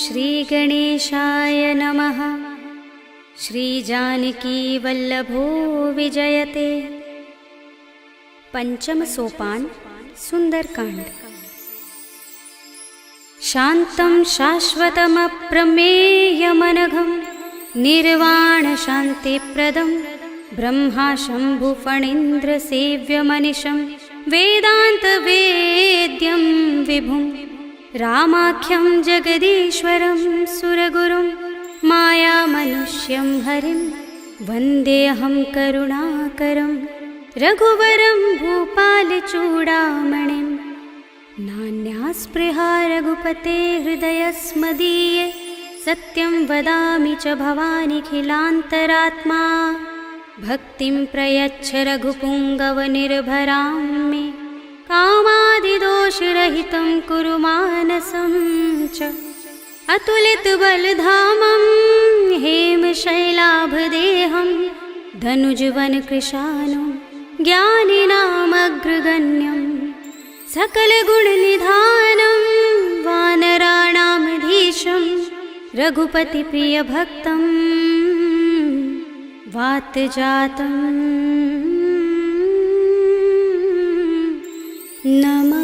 श्रीगणेशाय नमः। श्रीजानकीवल्लभो विजयते। पंचम सोपान सुंदरकांड। शान्तं शाश्वतमप्रमेयमनघं निर्वाणशान्तिप्रदं ब्रह्मा शम्भुफणीन्द्रसेव्यमनिशं वेदान्तवेद्यं विभुं रामाख्यं जगदीश्वरं सुरगुरुं मायामनुष्यं हरिं वन्देऽहं करुणाकरं रघुवरं भूपालचूडामणिं। नान्यास्पृहा रघुपते हृदयस्मदीये सत्यं वदामि च भवानिखिलान्तरात्मा। भक्तिं प्रयच्छ रघुपुङ्गवनिर्भरां मे कामादिदोषरहितं कुरु मानसं च। अतुलितबलधामं हेमशैलाभदेहं धनुजवनकृशानं ज्ञानिनामग्रगण्यं सकलगुणनिधानं वानराणामधीशं रघुपतिप्रियभक्तं वातजातं नमामि।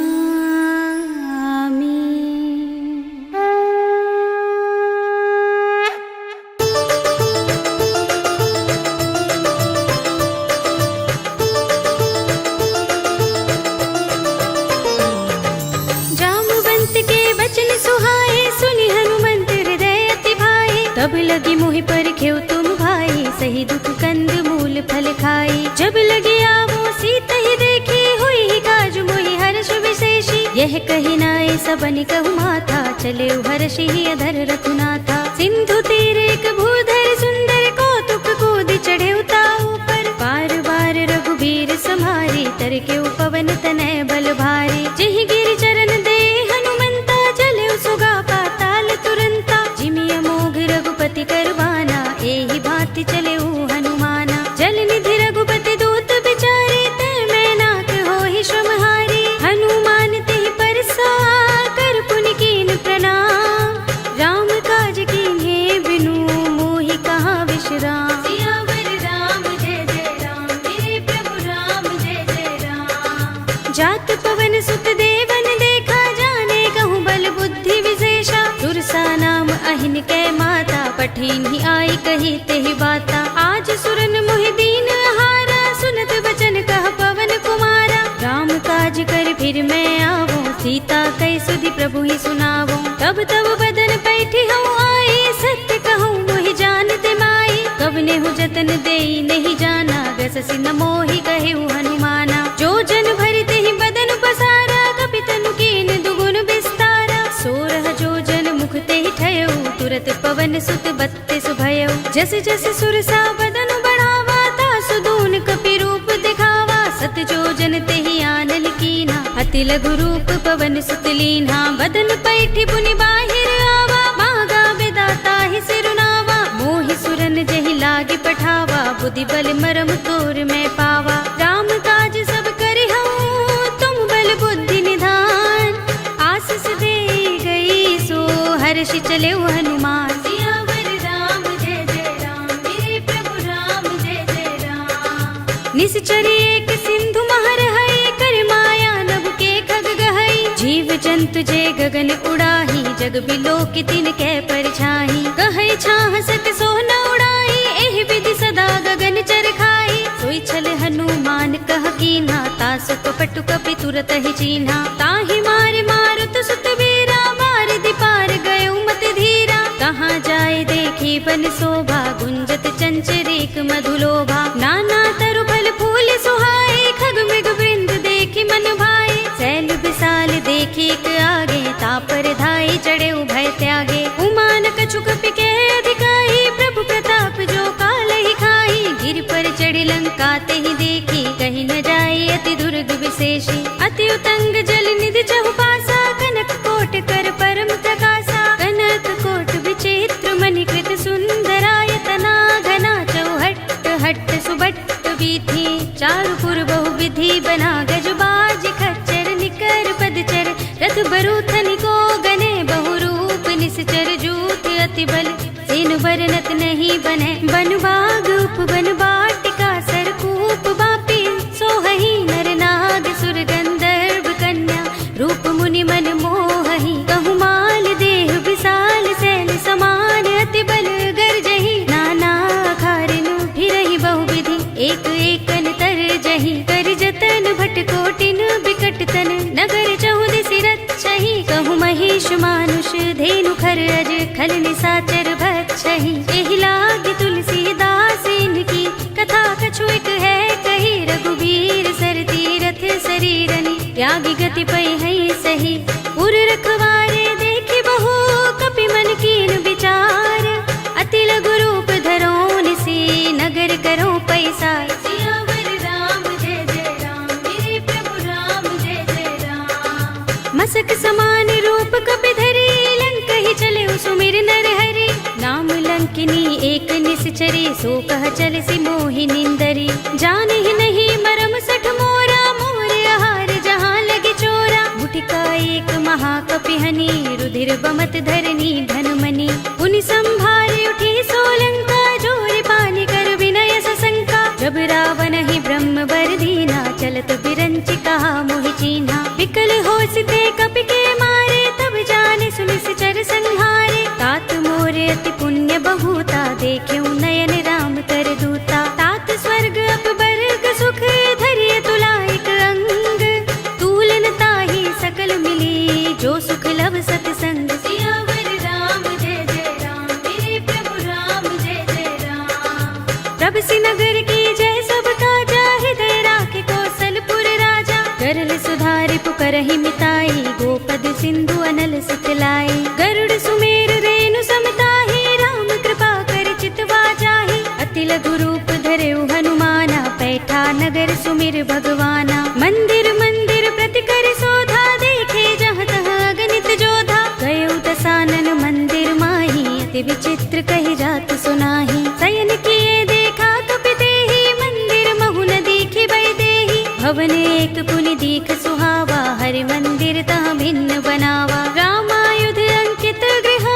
तब लगी मोहि पर खेव तुम भाई, सही दुख कंद मूल फल खाई। जब लगी आवो सीता ही देखी, हुई ही काज मोहि हर्ष विशेषी। यह कही नाय सबनि कहु माथा, चले हर्षि ही अधर रघुनाथा। सिंधु तीर एक भूधर सुंदर, कौतुक कूद चढ़े उताऊ पर। बार बार रघुबीर समारी, तर के पवन तनय बल भारी। जिहि गिर चरण दे हनुमंता, चले सुगा पाताल तुरंता। जिमि अमोघ रघुपति करवाना, एहि भांति चले हनुमाना। जल निधि रघुपति दूत बिचारे, तै मैं नाक होहि श्रमहारी। हनुमान तेहि परसा, कर पुनि कीन प्रणाम। राम काज कीन्हे बिनु, मोहि कहाँ विश्राम। सियावर राम जय जय राम, मेरे प्रभु राम जय जय राम। जात पवन सुत देवन देखा, जाने कहूँ बल बुद्धि विशेषा। सुरसा नाम अहिन कै माता, पठिन ही आई कही तेहि बाता। आज सुरन मोहि दीन हारा, सुनत बचन कह पवन कुमारा। राम काज कर फिर मैं आवो, सीता कई सुधि प्रभु ही सुनावो। तब तब बदन पैठी हूँ आई, सत्य कहूँ मोहि जानते माई। कवने हूँ जतन देई नहीं जाना, गससि न मोहि कहे हनुमाना। जो जन भरि तेहि बदन पसारा, कपितनु कीन दुगुन विस्तारा। सोरह जो जन मुख तेहि ठयऊ, तुरत पवन सुत बत्तीस भयऊ। जस जस सुरसा बदन बढ़ावा, तासु दून कपि रूप दिखावा। सत जो जन तेहि आनल कीन्हा, अति लघु रूप पवन सुत लीन्हा। बदन पैठी पुनि बाहिर आवा, मांगा विदाता ही सिरुनावा। मोहि सुरन जहि लागे पठावा, बुद्धि बल मरम तोर मैं पावा। राम काज सब करिहउँ, तुम बल बुद्धि निधान। आशीष दे गई सो हर्षि चले हनुमान। सियावर राम जय जय राम, मेरे प्रभु राम जय जय राम। निश्चर एक सिंधु महर हई, कर माया नभ के खग गहई। जीव जंतु जे गगन उड़ाही, जग बिलो के तिन कै परछाई। कहै छाह सक सो न उड़ाई, एहि विधि सदा गगन चर खाई। सोई छल हनुमान कह कीन्हा, तासु कपटु कपि तुरत ही चीन्हा। ताहि मारे मारुत सुत वीरा, बारिधि पार गयो मत धीरा। कहाँ जाए देखी बन शोभा, गुंजत चंचरीक मधुलोभा। नाना तरु फल फूल सुहाए, खग मृग वृंद देखी मन भाए। सैल विशाल देखी एक आगे, तापर धाई चढ़े भय त्यागे। उमान कछु कपि के अधिकाई, प्रभु प्रताप जो काल ही खाई। गिर पर चढ़ी लंका तेहि देखी, कहीं न जाए अति दुर्ग विशेषी। अति उतंग जल निधि चहुपासा, कनक कोट कर परम प्रकाशा। कनक कोट विचित्र मणिकृत सुंदरायतना। घना चौहट्ट हट्ट सुबट्ट वीथि, चारुपुर बहु विधि बना। गजबाज खच्चर निकर पदचर, रथ बरूथनि को गने बहु रूप निश्चर। जो ही बने। बन बाग उपवन वाटिका सरकूप बापी, सोहहि नर नाग सुर गंधर्व कन्या, रूप मुनि मन मोहहि। कहु माल देह विशाल सैल समान, अति बल गर्जहि। नाना खारिनु फिरहि बहुविधि, एक एकन तरजहि। कर जतन भट कोटिन बिकट तन, नगर चहुदिसि रक्षहि। कहु महिष मानुष धेनु खर अज, खल निसाचर भक्षहि। एहि लाग तुलसीदास इनकी, कथा कछु एक है कही। रघुबीर सर तीरथ शरीरनि, त्यागी गति पै हई सही। उर रखवारे देखि बहु, कपि मन कीन विचार। अति लघु रूप धरो निसी, नगर करो पैसार। सियावर राम जय जय राम, मेरे प्रभु राम जय जय राम। मसक समान रूप कपि धरी, लंक ही चले सुमिर नर हरि। नाम लंकिनी एक निश्चरी, सो कह चल सी मोहि निंदरी। जान ही नहीं मरम सठ मोरा, मोर आहार जहाँ लगे चोरा। मुटिका एक महाकपिहनी, रुधिर बमत धरनी धनुमनी। पुनि संभारे उठी सोलंका, जोर पानी कर विनय सशंका। जब रावण ही ब्रह्म वर दीना, चलत बिरंचि कहा मोहि चीन्हा। विकल होसिते कपि के मारे, तब जाने सुनिश्चर संहारे। तात मोरे अति पुण्य बहुता, देख्यऊ नयन राम कर दूता। तात स्वर्ग अपवर्ग सुख, धरिय तुला एक अंग। तूलन ताहि सकल मिली, जो सुख लभ सतसंग। सियावर राम जय जय राम, मेरे प्रभु राम जय जय राम। प्रभ सि नगर की जय सब काजा, हृदय राखे कौशलपुर राजा। गरल सुधारि पुकरहि मिताई, गोपद सिंधु अनल सुतलाई। गरुड़ सुमेर रेणु समताहि, राम कृपा कर चितवा जाहि। अति लघु रूप धरेउ हनुमाना, पैठा नगर सुमिर भगवाना। मंदिर मंदिर प्रति कर शोधा, देखे जहाँ तहाँ अगणित जोधा। गयउ दसानन मंदिर माही, अति विचित्र कहि जात सुनाही। शयन किए देखा कपि तेहि, मंदिर महु न दीखि बै देहि। भवन एक पुनि दीख सुहावा, हरि मंदिर तह भिन्न बनावा। रामायुध अंकित गृह,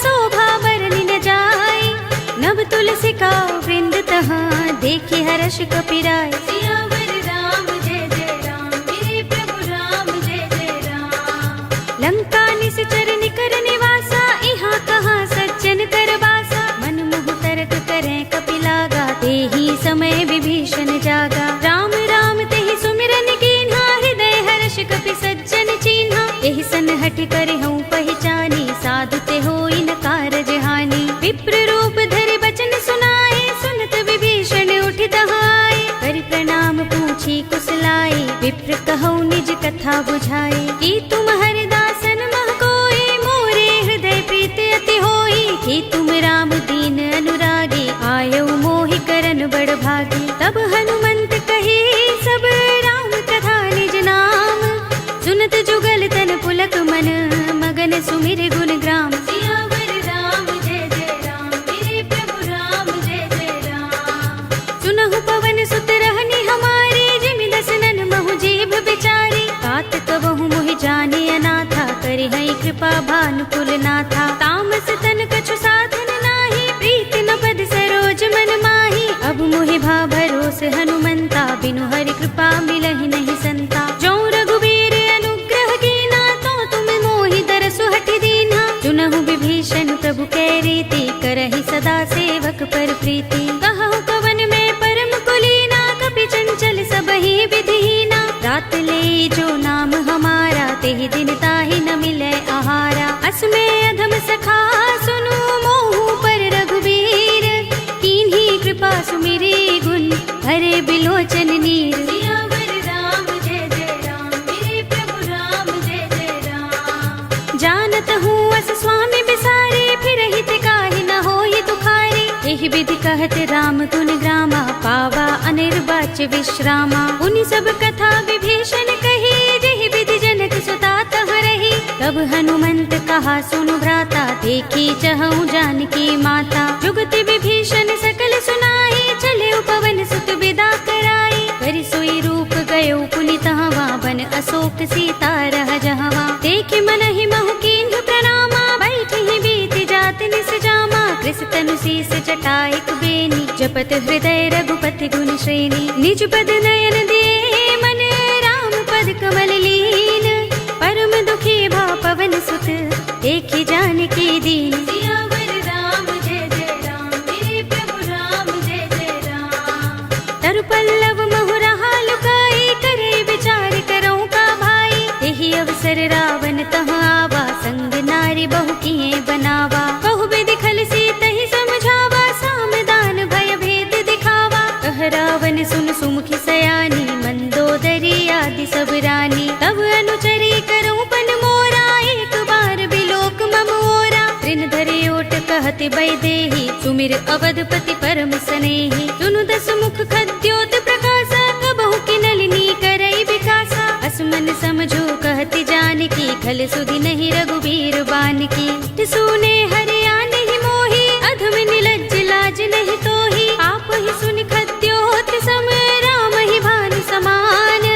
शोभा बरनि न जाय। नव तुलसी का वृंद तहाँ, देखि हर्ष कपि राय। सियावर राम जय जय राम, मेरे प्रभु राम जय जय राम। लंका निश्चर निकर निवासा, इहाँ कहाँ सज्जन कर बासा। मन मुह तर्क करें कपि लागा, तेहि समय विभीषण जागा। राम राम तेहि सुमिरन कीन्हा, हृदय हर्ष कपि सज्जन चीन्हा। एहि सन हठि करे हूँ पहचानी, साधु ते होई न कारज हानि। विप्र रूप धरि बचन सुनाए, सुनत विभीषण उठि दहाए। करि प्रणाम पूछी कुशलाई, विप्र कहौ निज कथा बुझाई। कि तुम हरिदासन मह कोई, मोरे हृदय प्रीति अति होई। कि तुम राम दीन अनुरागी, आयौ मोहि करन बड़ भागी। तब हनुमंत कही सब राम कथा निज नाम। सुनत जुगल तन पुलक मन, मगन सुमिर गुण ग्राम। सियावर राम जय जय राम, मेरे प्रभु राम जय जय राम। सुनहु पवन सुत रहनी हमारी, जिमि दसनन महु जीभ बिचारी। तात कबहु मोहि जाने अनाथा, करि हई कृपा भानुकुल नाथा। तामस तन कछु साधन नाही, प्रीति न पद सरोज मन माही। अब मोहि भा भरोस हनुमंता, बिनु हरि कृपा मिलहि नहीं संता। जो रघुबीर अनुग्रह कीना, तो तुम मोहि दरसु हठि दीन्हा। चुनहु विभीषण प्रभु कै रीति, करहि सदा सेवक पर प्रीति। कहु कवन में परम कुलीना, कपि चंचल सबहि विधिहीना। रात ले जो नाम हमारा, तेहि दिन ताहि न मिलै आहारा। असमय अधम सखा सुनु, मोहु पर रघुबीर। कीन्ही कृपा सुमिरी गुण, हरे बिलोचन नीर। सियावर राम जय जय राम, मेरे प्रभु राम जय जय राम। जानत हूँ अस स्वामी बिसारे, फिर हित काहि न होई दुखारी। एहि विधि कहत राम गुण ग्रामा, पावा अनिर्वाच्य विश्रामा। उनि सब कथा विभीषण कही, जेहि विधि जनक सुता तह रही। तब हनुमंत कहा सुनु भ्राता, देखी चहु जानकी माता। जुगति विभीषण सकल सुनाई, चले पवन सुत विदा कराई। करि सोई रूप गयो पुनि तहवा, बन अशोक सीता रह जहवा। देखि मन ही महु कीन्ह प्रणामा, बैठहि बीति जात निस जामा। कृष तनु शीस जटायक बेनी, जपत हृदय रघुपति गुण श्रेणी। निज पद नयन दिए मन, राम पद कमल लीन। परम दुखी भा पवन सुत, देखि जानकी दीन। सियावर राम जय जय राम, मेरे प्रभु राम जय जय राम। तरु पल्लव महुरहा लुकाई, करे विचार करो का भाई। यही अवसर रावण तहाँ आवा, संग नारी बहु किए बनावा। बहु विधि खल सीतहि समझावा, सामदान भय भेद दिखावा। कह रावण सुन सुमुखी सयानी, मंदोदरी आदि सब रानी। तब अनुचरी करूं पन मोरा, एक बार बिलोक मम ओरा। तृण धरि ओट कहति वैदेही, सुमिर अवधपति परम स्नेही। सुनु दस मुख खद्योत प्रकाशा, कबहु की नलिनी करई विकासा। असमन समझो कहति जानकी, खल सुधि नहीं रघुबीर बानकी। सुने हरिया नहीं मोही, अधम निलज्ज लाज नहीं तोही। आप ही सुनि खद्योत सम, राम ही भानु समान।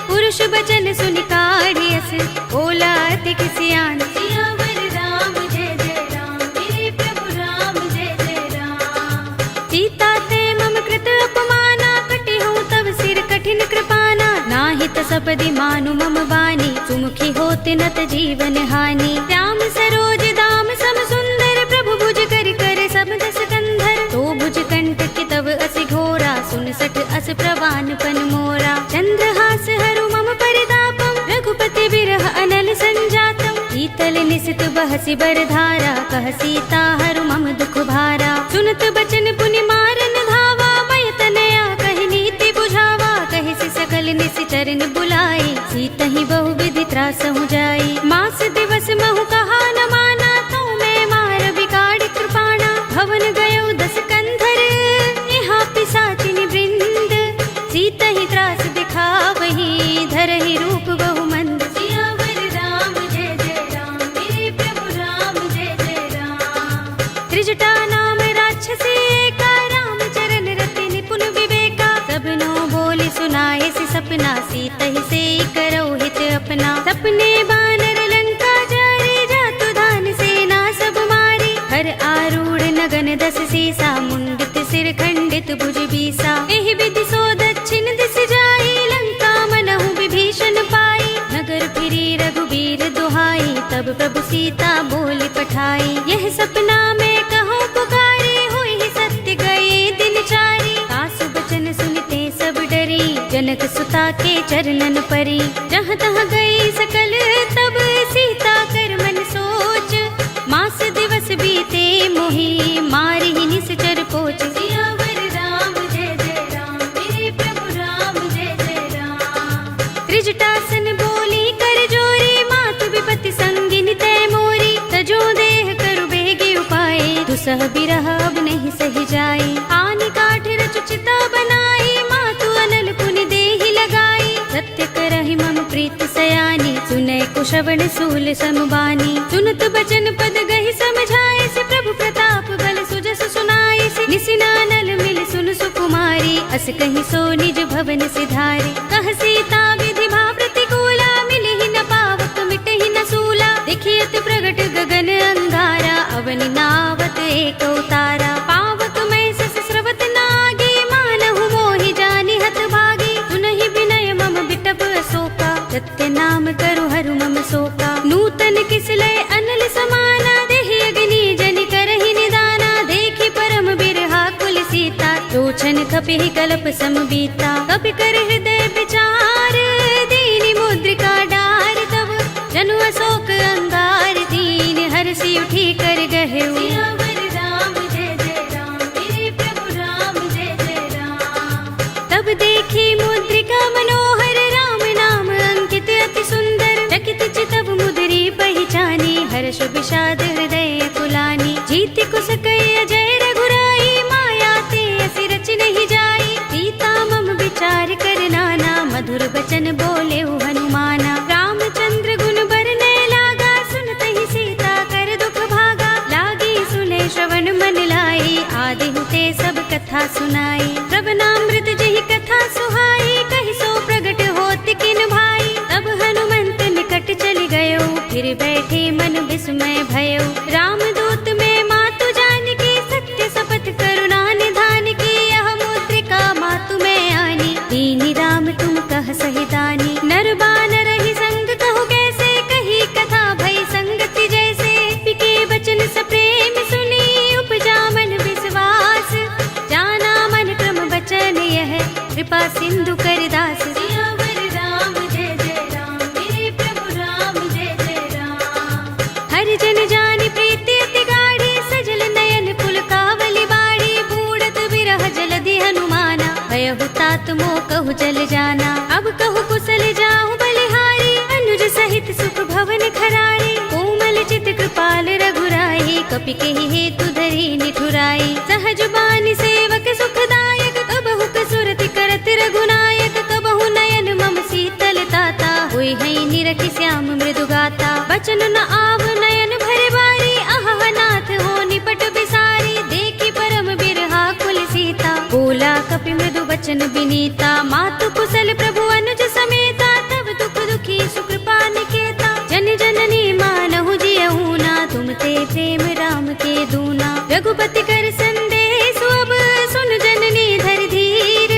पुरुष बचन सुनि काढ़ियस, बोला अति किसियान। सियावर राम जय जय राम, मेरे प्रभु राम जय जय राम। सीता ते मम कृत अपमाना, कटि हूँ तब सिर कठिन कृपाना। नाहित सपदि मानु मम बानी, सुमुखी होत नत जीवन हानि। श्याम सरोज दाम सम सुंदर, प्रभु भुज कर कर सब दस कंधर। तो भुज कंठ की तब असि घोरा, सुन सठ अस प्रवान पन मोरा। चंद्रहास हरु मम परितापम, रघुपति बिरह अनल संजातम। शीतल निसित बहसि बरधारा, कह सीता हरु मम दुख भारा। सुनत बचन पुनि मारन धावा, मय तनया कहि नीति बुझावा। कहि सि सकल निसि चरण बुलाई, सीतहि बहु विधि त्रासहु जाई। मास दिवस महु कहा न माना, तो मैं मार बिगाड़ कृपाणा। भवन गयो दस कंधर, यहाँ पिशाचिनी वृंद। सीतहि त्रास दिखावही, धरहि रूप बहु मंद। सियावर राम जय जय राम, मेरे प्रभु राम जय जय राम। त्रिजटा नाम राक्षसी एका, राम चरण रति निपुण विवेका। सबनो बोले सुनाए सि सपना, सीतहि से करो हित अपना। सपने बानर लंका जारी, जातु धान सेना सब मारी। हर आरूढ़ नगन दस सीसा, मुंडित सिर खंडित भुज बीसा। एहि विधि सो दक्षिण दिस जाई, लंका मनहु विभीषण पाई। नगर फिरी रघुबीर दुहाई, तब प्रभु सीता बोली पठाई। यह सपना में कहूँ पुकारी, हुई सत्य गए दिन चारी। सासु बचन सुनते सब डरी, जनक सुता के चरणन परी। जहाँ तहाँ गई सकल तब, सीता कर मन सोच। मास दिवस बीते मोही, मारी ही निश्चर पोच। सियावर राम जय जय राम, मेरे प्रभु राम जय जय राम। त्रिजटासन बोली कर जोरी, मातु विपत्ति संगिनी तय मोरी। तजो देह करु बेगे उपाय, दुसह बिरह अब नहीं सही जाए। आनि काठ रचु चिता बनाई, मातु अनल पुनि देहि लगाई। सत्य करहि मम प्रीत सयानी, सुनै कुशवण सूल समुबानी। सुनत बचन पद गहि समझाए, से प्रभु प्रताप बल सुजस सुनाए। से निसिनानल मिल सुन सुकुमारी, अस कहि सो निज भवन सिधारे। कह सीता विधि भा प्रतिकूला, मिलहि न पावक मिटहि न सूला। देखियत प्रगट गगन अंगारा, अवनि नावत एक उतारा। पावक मैं सस स्रवत नागी, मानहु मोहि जानि हत भागी। सुनहि विनय मम बिटप अशोका, सत्य नाम करु हरु मम शोका। नूतन किसलय अनल समाना, देहि अग्नि जनि करहि निदाना। देखि परम बिरहा कुल सीता, लोचन खपिहि कल्प सम बीता। कपि कर हृदय विचार, दीनि मुद्रिका डार। तब जनु अशोक अंगार, दीन हर्षि उठी कर गहेउ। सियावर राम जय जय राम, मेरे प्रभु राम जय जय राम। तब देखी मुद्रिका मनोहर, राम नाम अंकित अति सुंदर। चकित चितव मुद्री पहचानी, हर्ष विषाद हृदय कुलानी। जीति कुश कई अजय रघुराई, माया ते असि रच नहीं जाई। सीता मम विचार कर नाना, मधुर बचन बोले हनुमाना। रामचंद्र गुण बरनय लागा, सुनतहि सीता कर दुख भागा। लागी सुने श्रवण मन लाई, आदि हुते सब कथा सुनाई। श्रवणामृत जहि कथा सुहाई, कहि सो प्रगट होत किन भाई। तब हनुमंत निकट चल गयो, फिर बैठे मन विस्मय भयो। रामदूत में मातु जानकी, सत्य सपथ तात मो कहु जल जाना। अब कहु कुशल जाऊं बलिहारी, अनुज सहित सुख भवन खरारी। कोमल चित कृपाल रघुराई, कपि केहि हेतु धरी निठुराई। सहज बानी सेवक सुखदायक, कबहु कसुरति करत रघुनायक। कबहु नयन मम शीतल ताता, होय है निरखि श्याम मृदु गाता। बचन न आव नयन भरे बारी, अहह नाथ हो निपट बिसारी। देखि परम बिरहा कुल सीता, बोला कपि मृदु वचन विनीता। मातु कुशल प्रभु अनुज समेता, तब दुख दुखी सुकृपा निकेता। जन जननी मानहु जियहु ना, तुम ते प्रेम राम के दूना। रघुपति कर संदेश अब सुन जननी धर धीर।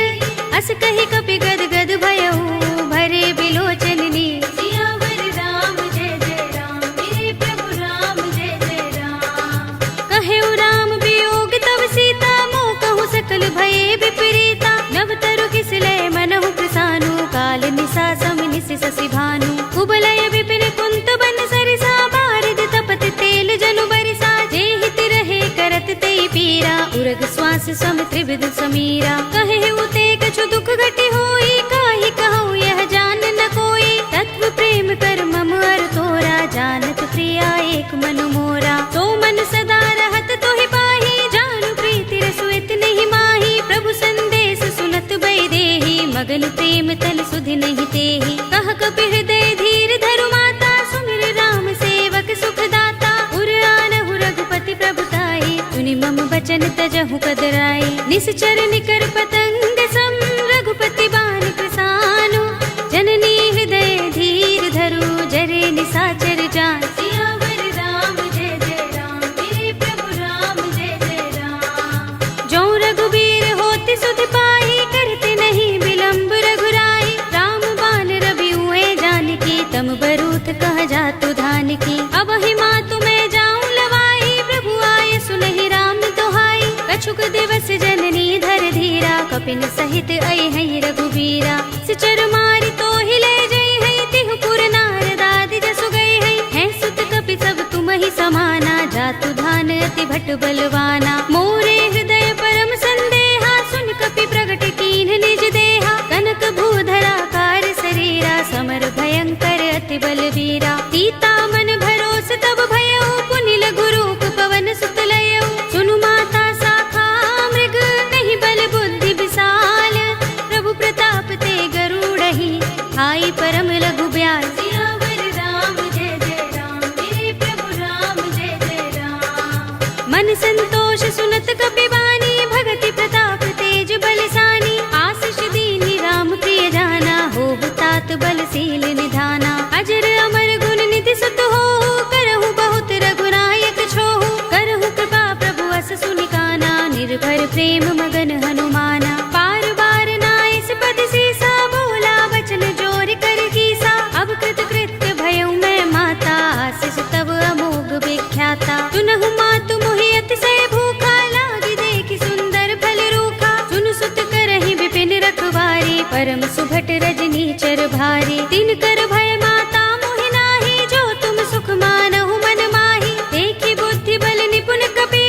अस कहि कपि गद गद भयहु, भरे बिलोचन नीर। सियावर राम जय जय राम, मेरे प्रभु राम जय जय राम। कहेउ राम वियोग तब सीता, मोह कहु सकल भये विपरीता। नव तरु किसलय मनहु प्रसानु, काल निसा सम निसि शशि भानु। कुबलय विपिन कुंत बन सरिसा, बारिद तपत तेल जनु बरिसा। जे हित रहे करत तेई पीरा, उरग श्वास सम त्रिविध समीरा। कहे उते कछु दुख घटी होई, काहि कहूँ यह जान न कोई। तत्व प्रेम कर मम अर तोरा, जानत प्रिया एक मन मोरा। तो मन सदा रहत तोहि पाही, जानु प्रीति रसु इतहि माही। प्रभु संदेश सुनत भय देहि, मगन प्रेम तल सुधि नहीं तेहि। कह कपि हृदय धीर धरु माता, सुमिर राम सेवक सुख दाता। उर आनहु रघुपति प्रभुताई, सुनि मम वचन तजहु कदराई। निश्चर निकर पतंग सम, रघुपति बान प्रसानु। जननी हृदय धीर धरु, जरे निसाचर जान। सियावर राम जय जय राम, मेरे प्रभु राम जय जय राम। जो रघुबीर होति सुधि पाई, करते नहीं विलंब रघुराई। राम बान रवि हुए जानकी, तम बरूथ कह जातु धान की। अब ही मातु मैं जाऊं लवाई, प्रभु आए सुनहि राम दोहाई। कछुक दिवस जननी धर धीरा, कपिन सहित अय है रघुबीरा। सिचर मारि तो ही ले जई है, तिहु पुर नारद आदि जसु गई है। हैं सुत कपि सब तुम ही समाना, जातु धान अति भट बलवाना। मोरे हृदय परम संदेहा, सुन कपि प्रगट कीन्ह निज देहा। कनक भूधरा कार शरीरा, समर भयंकर अति बलवीरा। सीता मन भरोस तब भयउ, पुनि लघु रूप पवन सुत लयउ। सुनु माता शाखा मृग, नहीं बल बुद्धि विशाल। प्रभु प्रताप ते गरुड़हि, आई परम लघु ब्याल। सियावर राम जय जय राम, मेरे प्रभु राम जय जय राम। मन संतोष सुनत कपि बानी, भगति प्रताप तेज बलसानी। आशीष दीनि राम प्रिय जाना, होहु तात बलशील निधाना। अजर अमर गुण निधि सुत हो, करहु बहुत रघुनायक छोहु। करहु कृपा प्रभु अस सुनि काना, निर्भर प्रेम मगन हनुमाना। बार बार नाइस पद सीसा, बोला वचन जोर कर कीसा। अब कृत कृत्य भयउ मैं माता, आशीष तब अमोघ विख्याता। सुनहु मातु मोहि अतिशय भूखा, लागी देखि सुंदर फल रूखा। सुन सुत करहि विपिन रखवारी, परम सुभट रजनी चर भारी। तिन कर भय माता मोहि नाही, जो तुम सुख मानहु मन माही। देखि बुद्धि बल निपुण कपि,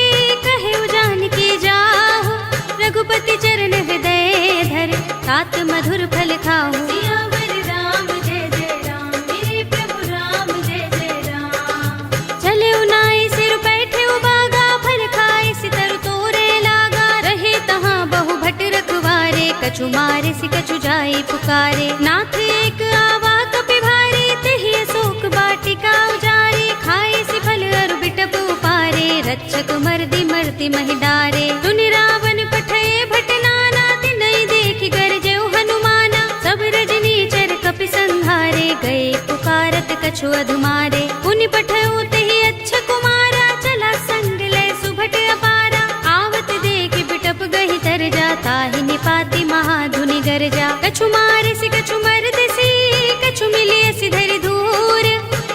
कहेउ जानकी जाहु। रघुपति चरण हृदय धर, तात मधुर फल खाहु। सियावर राम जय जय राम, मेरे प्रभु राम जय जय राम। चले उनाई सिर बैठे उबागा, फल खाए सितर तोरे लागा। रहे तहाँ बहु भट रखवारे, कछु मारे सि कछु जाई पुकारे। नाथ एक आवा कपि भारी, तेहि अशोक बाटिका उजारी। खाए सि फल अरु बिटप उपारे, रक्षक मर्दि मर्ति महि डारे। सुनि रावण पठये भट नाना, तिनहि देखि गरजेउ हनुमाना। सब रजनी चर कपि संहारे, गए पुकारत कछु अधुमारे। पुनि पठयउ तेहि अच्छा कुमारा, चला संग लय सुभट अपारा। आवत देखि बिटप गहि तर जा, ताहि निपाति महाधुनि गरजा। कछु मारे सि कछु मर्द सी, कछु मिलिय सि धरि धूर।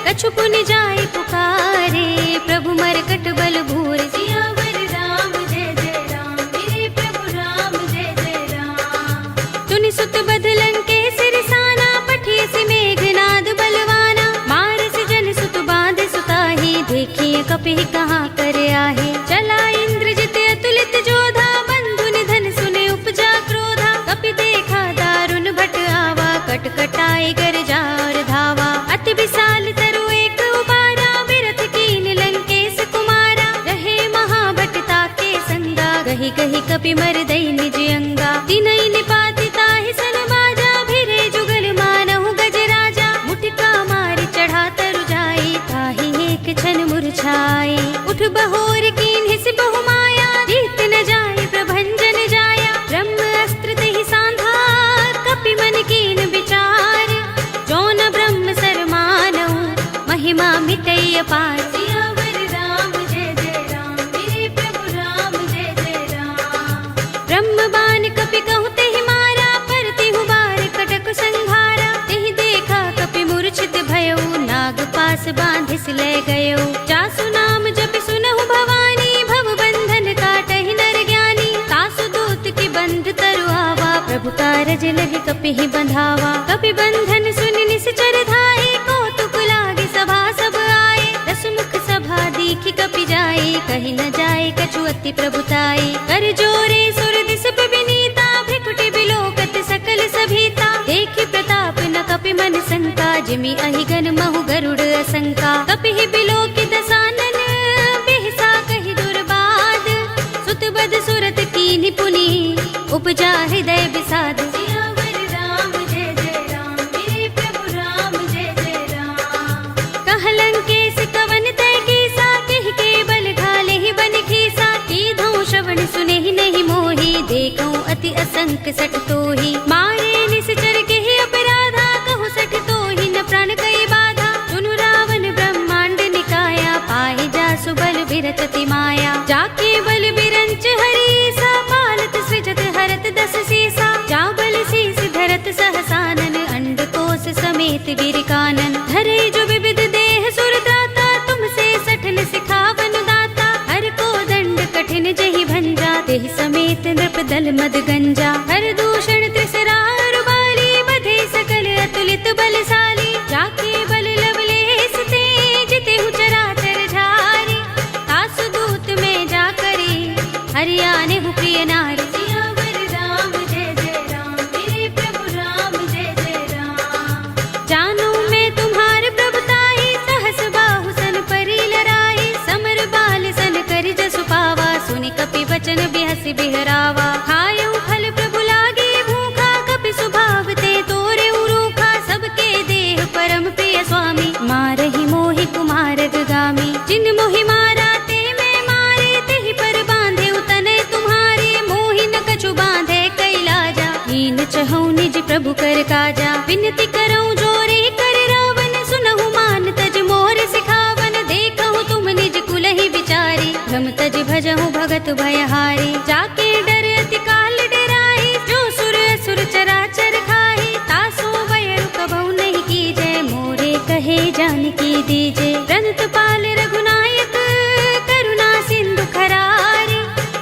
कछु पुनि जाई पुकारे, प्रभु मरकट बल भूर। सियावर राम जय जय राम, मेरे प्रभु राम जय जय राम। तुनि सुत बदलन के सिरसाना, पठिय सि मेघनाद बलवाना। मार सि जन सुत बांध सुताही, देखिए कपि कहाँ कर आहे। चला इंद्रजित अतुलित जोधा, बंधु निधन सुने उपजा क्रोधा। कपि देख कही कही कपि मर दई निज अंगा। तिनहि निपाति ताहि सन बाजा, भिरे जुगल मानहु गज राजा। मुटिका मारि चढ़ा तरु जाई, ताहि एक क्षण मुरझाई। उठ बहोर कीन्हि सि बहु माया, जीत न जाय प्रभंजन जाया। ब्रह्म अस्त्र तेहि सांधा, कपि मन कीन विचार। जो न ब्रह्म सर मानहु, महिमा मिटै अपार। सियावर राम जय जय राम, मेरे प्रभु राम जय जय राम। ब्रह्म बाण कपि कहु तेहि मारा, पर तिहु बार कटक संघारा। तेहि देखा कपि मूर्छित भयउ, नाग पास बांधिस ले गयउ। जासु नाम जपि सुनहु भवानी, भव बंधन काटहि नर ज्ञानी। तासु दूत की बंध तरु आवा, प्रभु कारज लहि कपिहि बंधावा। कपि बंधन सुनि निश्चर धाये, कौतुक लागे सभा सब आए। दस मुख सभा दीखि कपि जाए, कहि न जाए कछु अति प्रभुताई। कर जोरे सुर दिस विनीता, भ्रिकुटि बिलोकत सकल सभीता। देखि प्रताप न कपि मन शंका, जिमि अहिगन महु गरुड़ असंका। कपिहि बिलोकि दसानन, बिहसा कहि दुर्बाद। सुत बद सुरत कीन्हि पुनि, उपजा हृदय विषाद। सियावर राम जय जय राम, मेरे प्रभु राम जय जय राम। कहलंकेश कवन तय कीसा, किहि के बल घाले ही बन खीसा। कीधौ श्रवण सुनेहि नहीं मोहि, देखौ अति असंक सठ तोहि। मारे निश्चर केहि अपराधा, कहु सठ तोहि न प्राण कई बाधा। सुनु रावण ब्रह्मांड निकाया, पाहि जासु बल बिरत अति माया। जाके बल बिरंच हरीसा, पालत सृजत हरत दस सीसा। जा बल शीस धरत सहसानन, अंडकोश समेत गिर कानन। धरे जो विविध देह सुर त्राता, तुमसे सठन सिखावन दाता। हर को दंड कठिन जहि भंजा, तेहि समेत नृप दल मद गंजा। हर दूषण त्रिसरा बाली, बधे सकल अतुलित बलशाली। जाके बल लवलेस ते, जितेहु चराचर झारी। तासु दूत में जा करी, हरियाने हु प्रिय नारी। सियावर राम जय जय राम, मेरे प्रभु राम जय जय राम। जानो मैं तुम्हार प्रभुताई, सहस बाहु सन परी लराई। समर बाल सन करि जसु पावा, सुनि कपि वचन बिहसि बिहरावा। खायउ फल प्रभु लागे भूखा, कपि सुभाव ते तोरे रूखा। सबके देह परम प्रिय स्वामी, मारहि मोहि कुमार गामी। जिन मोहि मारा ते मैं मारे, तेहि पर बांधे तनय तुम्हारे। मोहि न कछु बांधे कैलाजा, हीन चहु निज प्रभु कर काजा। विनती करऊं जोरे कर रावण, सुनहु मान तज मोर सिखावन। देखहु तुम निज कुलहि विचारी, भ्रम तज भजहु भगत भयहारी। जाके डर अति काल डराई, जो सुर असुर चराचर खाई। तासो बयरु कबहु नहीं कीजै, मोरे कहे जानकी दीजे। रनत पाल रघुनायक, करुणा सिंधु खरारी।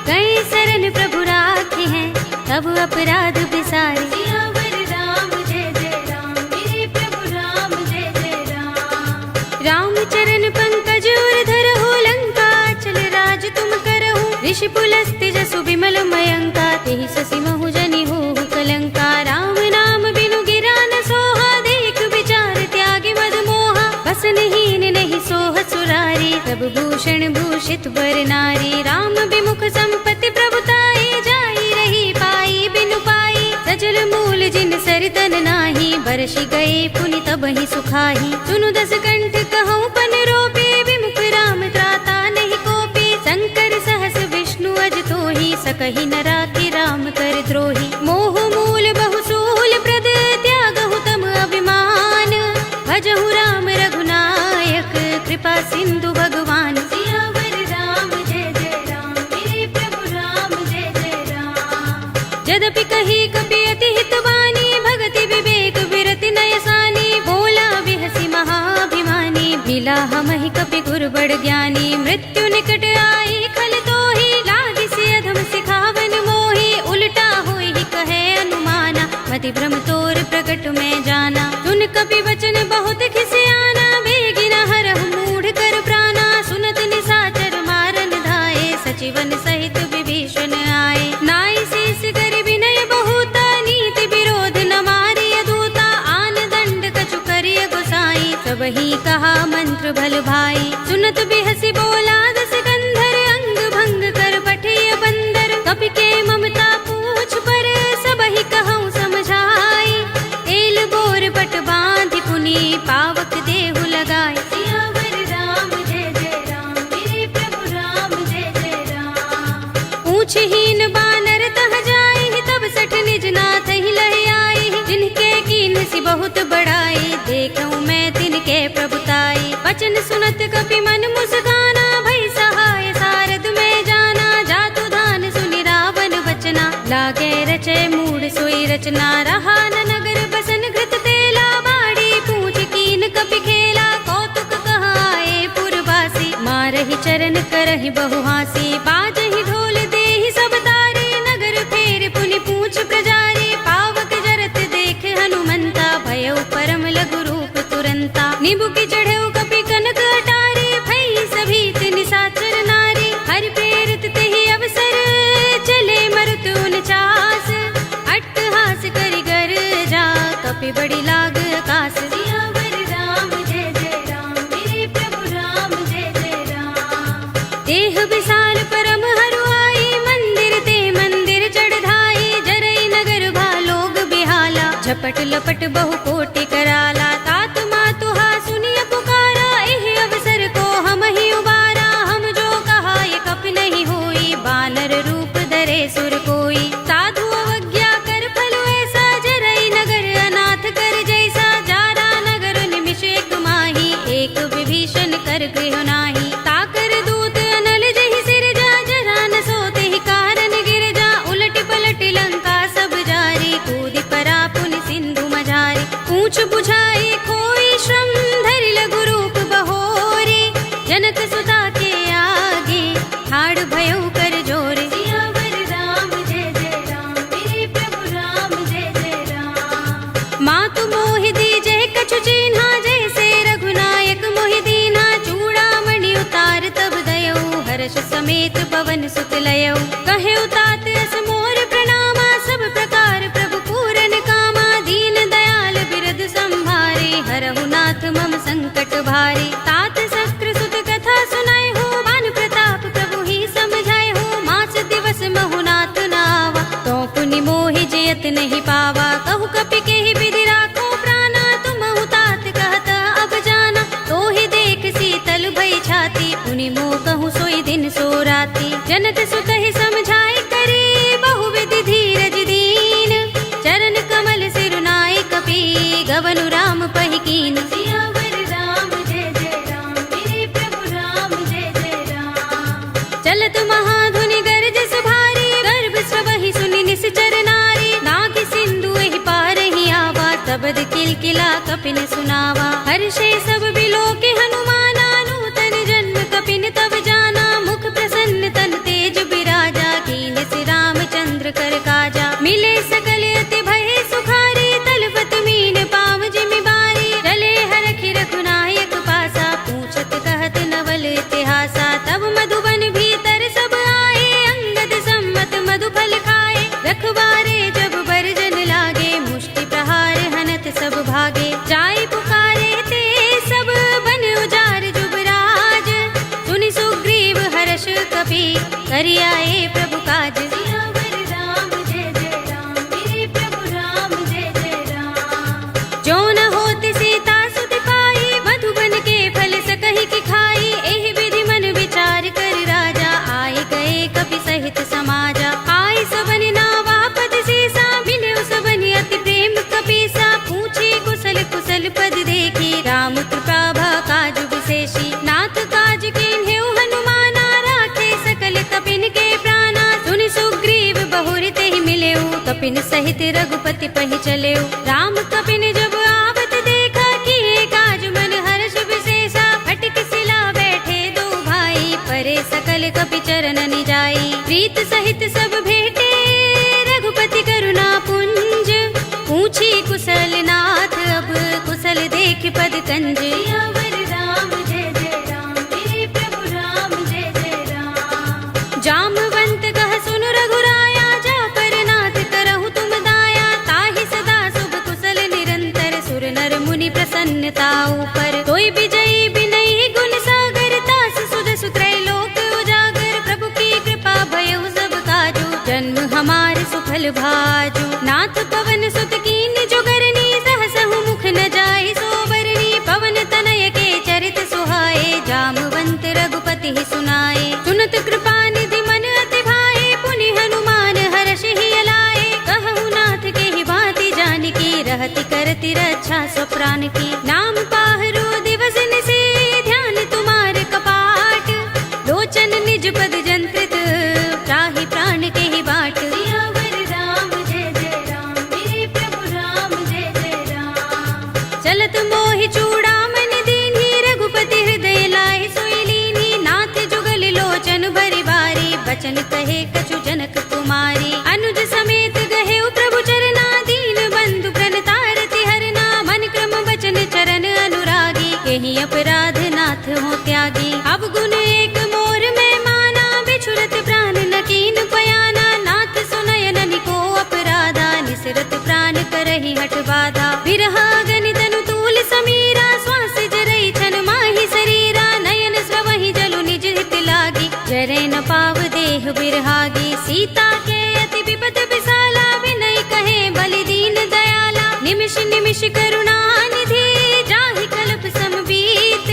गए शरण प्रभु राखे हैं, तब अपराध बिसारी। सियावर राम जय जय राम, मेरे प्रभु राम जय जय राम। राम चरण पंकज उर धरहु, लंका चल राज तुम करहु। ऋषि पुलस्त्य जसु विमल मयंका, तेहि ससि महु जनि होहु कलंका। राम नाम बिनु गिरा न सोहा, देख विचार त्यागी मद मोहा। बसनहीन नहीं सोह सुरारी, प्रभु भूषण भूषित बर नारी। राम विमुख संपत्ति प्रभुताई, जाई रही पाई बिनु पाई। सजल मूल जिन सरितन नाही, बरषि गए पुनि तबहि सुखाही। सुनु दस कंठ कहऊँ पन रोपी, विमुख राम त्राता नहीं कोपी। शंकर सहस विष्णु अज तोहि, सकहि न राखि राम कर द्रोही। मोह मूल बहु सूल प्रद, त्यागहु तम अभिमान। भजहु राम रघुनायक, कृपा सिंधु भगवान। सियावर राम जय जय राम, मेरे प्रभु राम जय जय राम। यद्यपि कही कपि अति हितवानी, भगति विवेक विरति नयसानी। बोला बिहसि महाभिमानी, मिला हमहि कपि गुर बड़ ज्ञानी। मृत्यु निकट आई खल तोहि, लागी सि अधम सिखावन मोहि। उल्टा होई कहे अनुमाना, मति भ्रम तोर प्रकट में जाना। सुन कपि वचन बहुत खिसियाना, बेगिना हरहु मूढ़ कर प्राणा। सुनत निशाचर मारन धाये, सचिवन सहित विभीषण आए। नाई शीस कर विनय बहुता, नीति विरोध न मारिय दूता। आन दंड कछु करिय गोसाई, सबहि कहा मंत्र भल भाई। सुनत बिहसि बोला दस कंधर, अंग भंग कर पठिय बंदर। पूछहीन बानर तह जाई, तब सठ निज नाथ ही लह आई। जिनके कीन सी बहुत बड़ाई, देखूं मैं तिनके प्रभुताई। वचन सुनत कपि मन मुस्काना, भई सहाय सारद में जाना। जातु धान सुनि रावण वचना, लागे रचे मूढ़ सोई रचना। रहा न नगर बसन घृत तेला, बाड़ी पूछ कीन कपि खेला। कौतुक कहाए पुरवासी, मारहि चरण करहि बहु हासी। बाजहि ढोल देहि सब तारी, नगर फेर पुनि पूछ प्रजारी। पावक जरत देख हनुमंता, भयउ परम लघु रूप तुरंता। निबुकि चढ़ऊ कपि कनक अटारी, भई सभीत निशाचर नारी। हरि प्रेरित तेहि अवसर, चले मरुत 49। अट्टहास करि गर्जा, कपि बड़ी लाग आकाश। सियावर राम जय जय राम, मेरे प्रभु राम जय जय राम। देह विशाल परम हरुआई, मंदिर ते मंदिर चढ़ाई। जरई नगर भालोग बिहाला, झपट लपट बहु कोटि कराला। तात मातुहा सुनिय पुकारा, एह अवसर को हम ही उबारा। हम जो कहा ये कपि नहीं होई, बानर रूप धरे सुर कोई। साधु अवज्ञा कर फल ऐसा, जरई नगर अनाथ कर जैसा। जारा नगर निमिष एक माही, एक विभीषण कर गृह नाही। ताकर दूत अनल जहि सिर जा, जरा न सोते ही कारण गिर जा। उलट पलट लंका सब जारी, कूदि परा पुनि सिंधु मझारी। पूछ बुझाई कोई श्रम, धरि लघु रूप बहोरी। जनक सुता के आगे, ठाड़ भयउ कर जोरे। सियावर राम जय जय राम, मेरे प्रभु राम जय जय राम। मातु मोहि दीजे कछु चिन्हा, जैसे रघुनायक मोहि दीन्हा। चूड़ामणि उतार तब दयऊ, हर्ष समेत पवन सुत लयऊ। कहे तात अस मोर प्रणामा, सब प्रकार प्रभु पूरन कामा। दीन दयाल बिरद संभारे, हरहु नाथ मम संकट भारे। तात शस्त्र सुत कथा सुनाए हो, बान प्रताप प्रभु ही समझाए हो। मास दिवस महु नाथ नावा, तो पुनि मोहि जयत नहीं पावा। कहु कपि केहि विधि राखो प्राणा, तुमहु तात कहत अब जाना। तो ही देख शीतल भई छाती, पुनि मोह कहूँ सोई दिन सो राती। जनक सुत ही समझाई करी, बहु विधि धीरज दीन। चरण कमल सिरुनाई कपि, गवनु राम पहि कीन। सियावर राम जय जय राम, मेरे प्रभु राम जय जय राम। चलत महाधुनि गरजस भारी, गर्भ सबहि सुनि निश्चर नारी। नाग सिंधु एहि पार ही आवा, तबद किलकिला कपिन सुनावा। हर्षे सब बिलोके हनुमाना, नूतन जन्म कपिन तब जाना। मुख प्रसन्न तन तेज बिराजा, कीन सि रामचंद्र कर काजा। मिले सकल अति भय सुखारी, तलपत मीन पाम जिमि बारी। चले हरखि रघुनायक पासा, पूछत कहत नवल इतिहासा। तब मधुबन भीतर सब आए, अंगद सम्मत मधु फल खाए। रखवारे जब बरजन लागे, मुष्टि प्रहार हनत सब भागे। जाय पुकारे ते सब बन उजार जुबराज। सुनि सुग्रीव हर्ष कपि, करि आए प्रभु काज। सियावर राम जय जय राम, मेरे प्रभु राम जय जय राम। जो न होति सीता सुत पाई, मधुबन के फल सकहि की खाई। एहि विधि मन विचार कर राजा, आए गए कपि सहित समाजा। आय सबनि नावा पद सीसा, मिले सबनि अति प्रेम कपीसा। पूछे कुशल कुशल पद देखी, राम कृपा भा काज विशेषी। नाथ काज कीन्हेउ हनुमाना, राखे सकल कपिन के प्राणा। सुनि सुग्रीव बहुर तेहि मिलेउ, कपिन सहित रघुपति पहि चलेउ। राम कपिन जब आवत देखा, किए काज मन हर्ष विशेषा। फटक सिला बैठे दो भाई, परे सकल कपि चरण जाई। प्रीत सहित सब भेटे, रघुपति करुणा पुंज। पूछी कुशल नाथ, अब कुशल देख पद कंज। सियावर राम जय जय राम, मेरे प्रभु राम जय जय राम। जामवंत कह सुन रघुराया, जा पर नाथ करहु तुम दाया। ताहि सदा शुभ कुशल निरंतर, सुर नर मुनि प्रसन्नता ऊपर। तोय विजयी बिनयी गुण सागर, तास सुध सुत्रय लोक उजागर। प्रभु की कृपा भयउ सब काजू, जन्म हमार सुफल भाजू। नाथ पवन सुत कीन जोगरनी, सहसहु मुख न जाय सोबरनी। पवन तनय के चरित सुहाए, जामवंत रघुपति ही सुनाए। सुनत कृपा निधि मन अति भाए, पुनि करती रक्षा स्वप्राण की। नाम पाहरो दिवस निसे ध्यान तुम्हार कपाट, लोचन निज पद जंत्रित त्राहि प्राण के ही बाट। सियावर राम जय जय राम, मेरे प्रभु राम जय जय राम। चलत मोहि चूड़ामणि दीन्ही, रघुपति हृदय लाहि सोई लीन्ही। नाथ जुगल लोचन भरि बारी, बचन कहे कछु जनक कुमारी। अनुज समेत गहे प्रभु चरना, दीन बंधु प्रणतारति हरना। मन क्रम वचन चरण अनुरागी, केहि अपराध नाथ हो त्यागी। अब गुण एक मोर में माना, बिछुरत प्राण न कीन पयाना। नाथ सुनयन निको अपराधा, निसरत प्राण करहि हठ बाधा। बिरहा गनि तनु तूल समीरा, श्वास जरई छन माहि शरीरा। नयन स्रवहि जलु निज हित लागी, जरै न पाव देह बिरहागी। सीता के अति विपद विसाला, विनय कहे बलि दीन दयाला। निमिष निमिष करुणा निधि, जाहि कल्प समबीत।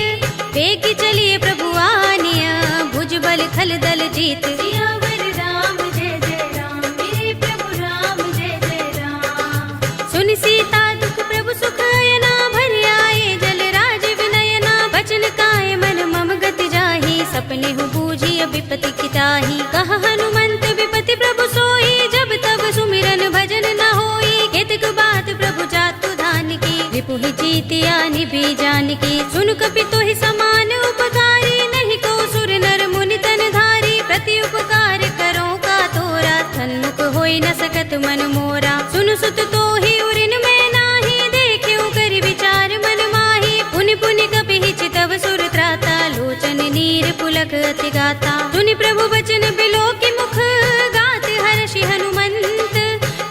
वेगी चलिए प्रभु आनिया, भुज बल खल दल जीत। सियावर राम जय जय राम, मेरे प्रभु राम जय जय राम। सुनि सीता दुख प्रभु सुख अयना, भरि आए जल राज विनयना। बचन काय मन मम गति जाहि, सपने हु बूझी विपति किताही। कहा हनुमंत विपति प्रभु सोई, जब तब सुमिरन भजन न होई। केतक बात प्रभु जातु धान की, रिपुहि जीतिया निभि जानकी। सुन कपि तोहि समान उपकारी, नहीं को सुर नर मुनि तन धारी। प्रति उपकार करो का तोरा, सन्मुख होई न सकत मन मोरा। सुन सुत तोहि उरिन में नाही, देखियो करि विचार मन माही। पुनि पुनि कपि चितव सुर त्राता, लोचन नीर पुलक अति गाता। सुनि प्रभु बचन बिलो की मुख, गात हर्षि हनुमंत।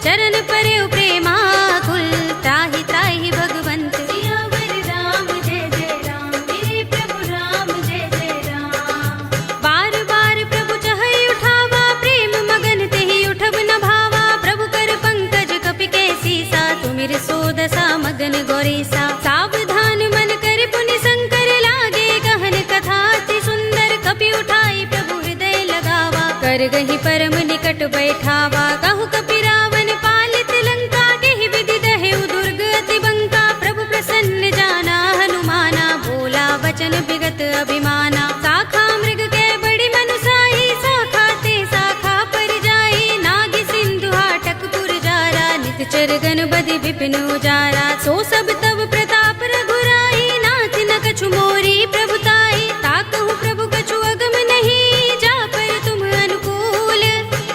चरण परे प्रेमाकुल, त्राहि त्राहि भगवंत। सियावर राम जय जय राम, मेरे प्रभु राम जय जय राम। बार बार प्रभु चहई उठावा, प्रेम मगन तेहि उठब न भावा। प्रभु कर पंकज कपि के सीसा, तुमिर सोदसा मगन गौरीसा। सावधान मन कर पुनि शंकर, लागे गहन कथा अति सुंदर। कपि उठाई प्रभु हृदय लगावा, कर गहि परम निकट बैठावा। कहु कपि रावण पालित लंका, केहि विधि दहेउ दुर्ग अति बंका। प्रभु प्रसन्न जाना हनुमाना, बोला वचन विगत अभिमाना। शाखा मृग के बड़ी मनुसाही, शाखा ते शाखा पर जाई। नाग सिंधु हाटक पुर जारा, निकचर गण बदि विपिन उजारा। सो सब तब प्रताप रघुराई, नाथ न कछु मोरी प्रभुताई। ताकहु प्रभु कछु अगम नहीं, जा पर तुम अनुकूल।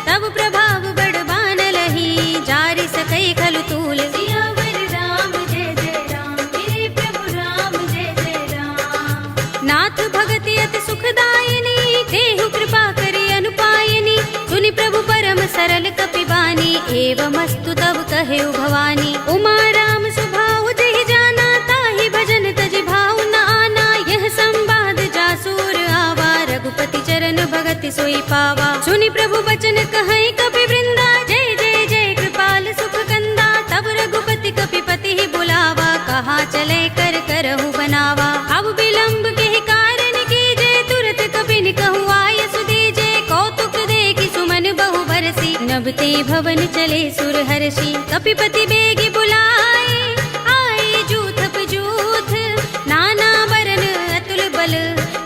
तब प्रभाव बड़ बानलहि, जारि सकई खलु तूल। सियावर राम जय जय राम, मेरे प्रभु राम जय जय राम। नाथ भगति अति सुखदायिनी, देहु कृपा करि अनुपायिनी। सुनि प्रभु परम सरल कपि बानी, एवमस्तु तब कहेउ भवानी। उमा राम सुभाउ जहि जाना, ताहि भजन तजि भाउ न आना। यह संवाद जासूर आवा, रघुपति चरण भगति सोई पावा। सुनि प्रभु बचन कहै कपि वृंदा, जय जय जय कृपाल सुख कंदा। तब रघुपति कपिपति ही बुलावा, कहा चले कर करहु बनावा। अब विलंब के कारण कीजे, तुरत कपिन कहु आय सुदीजे। कौतुक देखि सुमन बहु बरसी, नभते भवन चले सुर हर्षि। कपिपति बेगी बुलाए, आए जूथप जूथ। नाना बरन अतुल बल,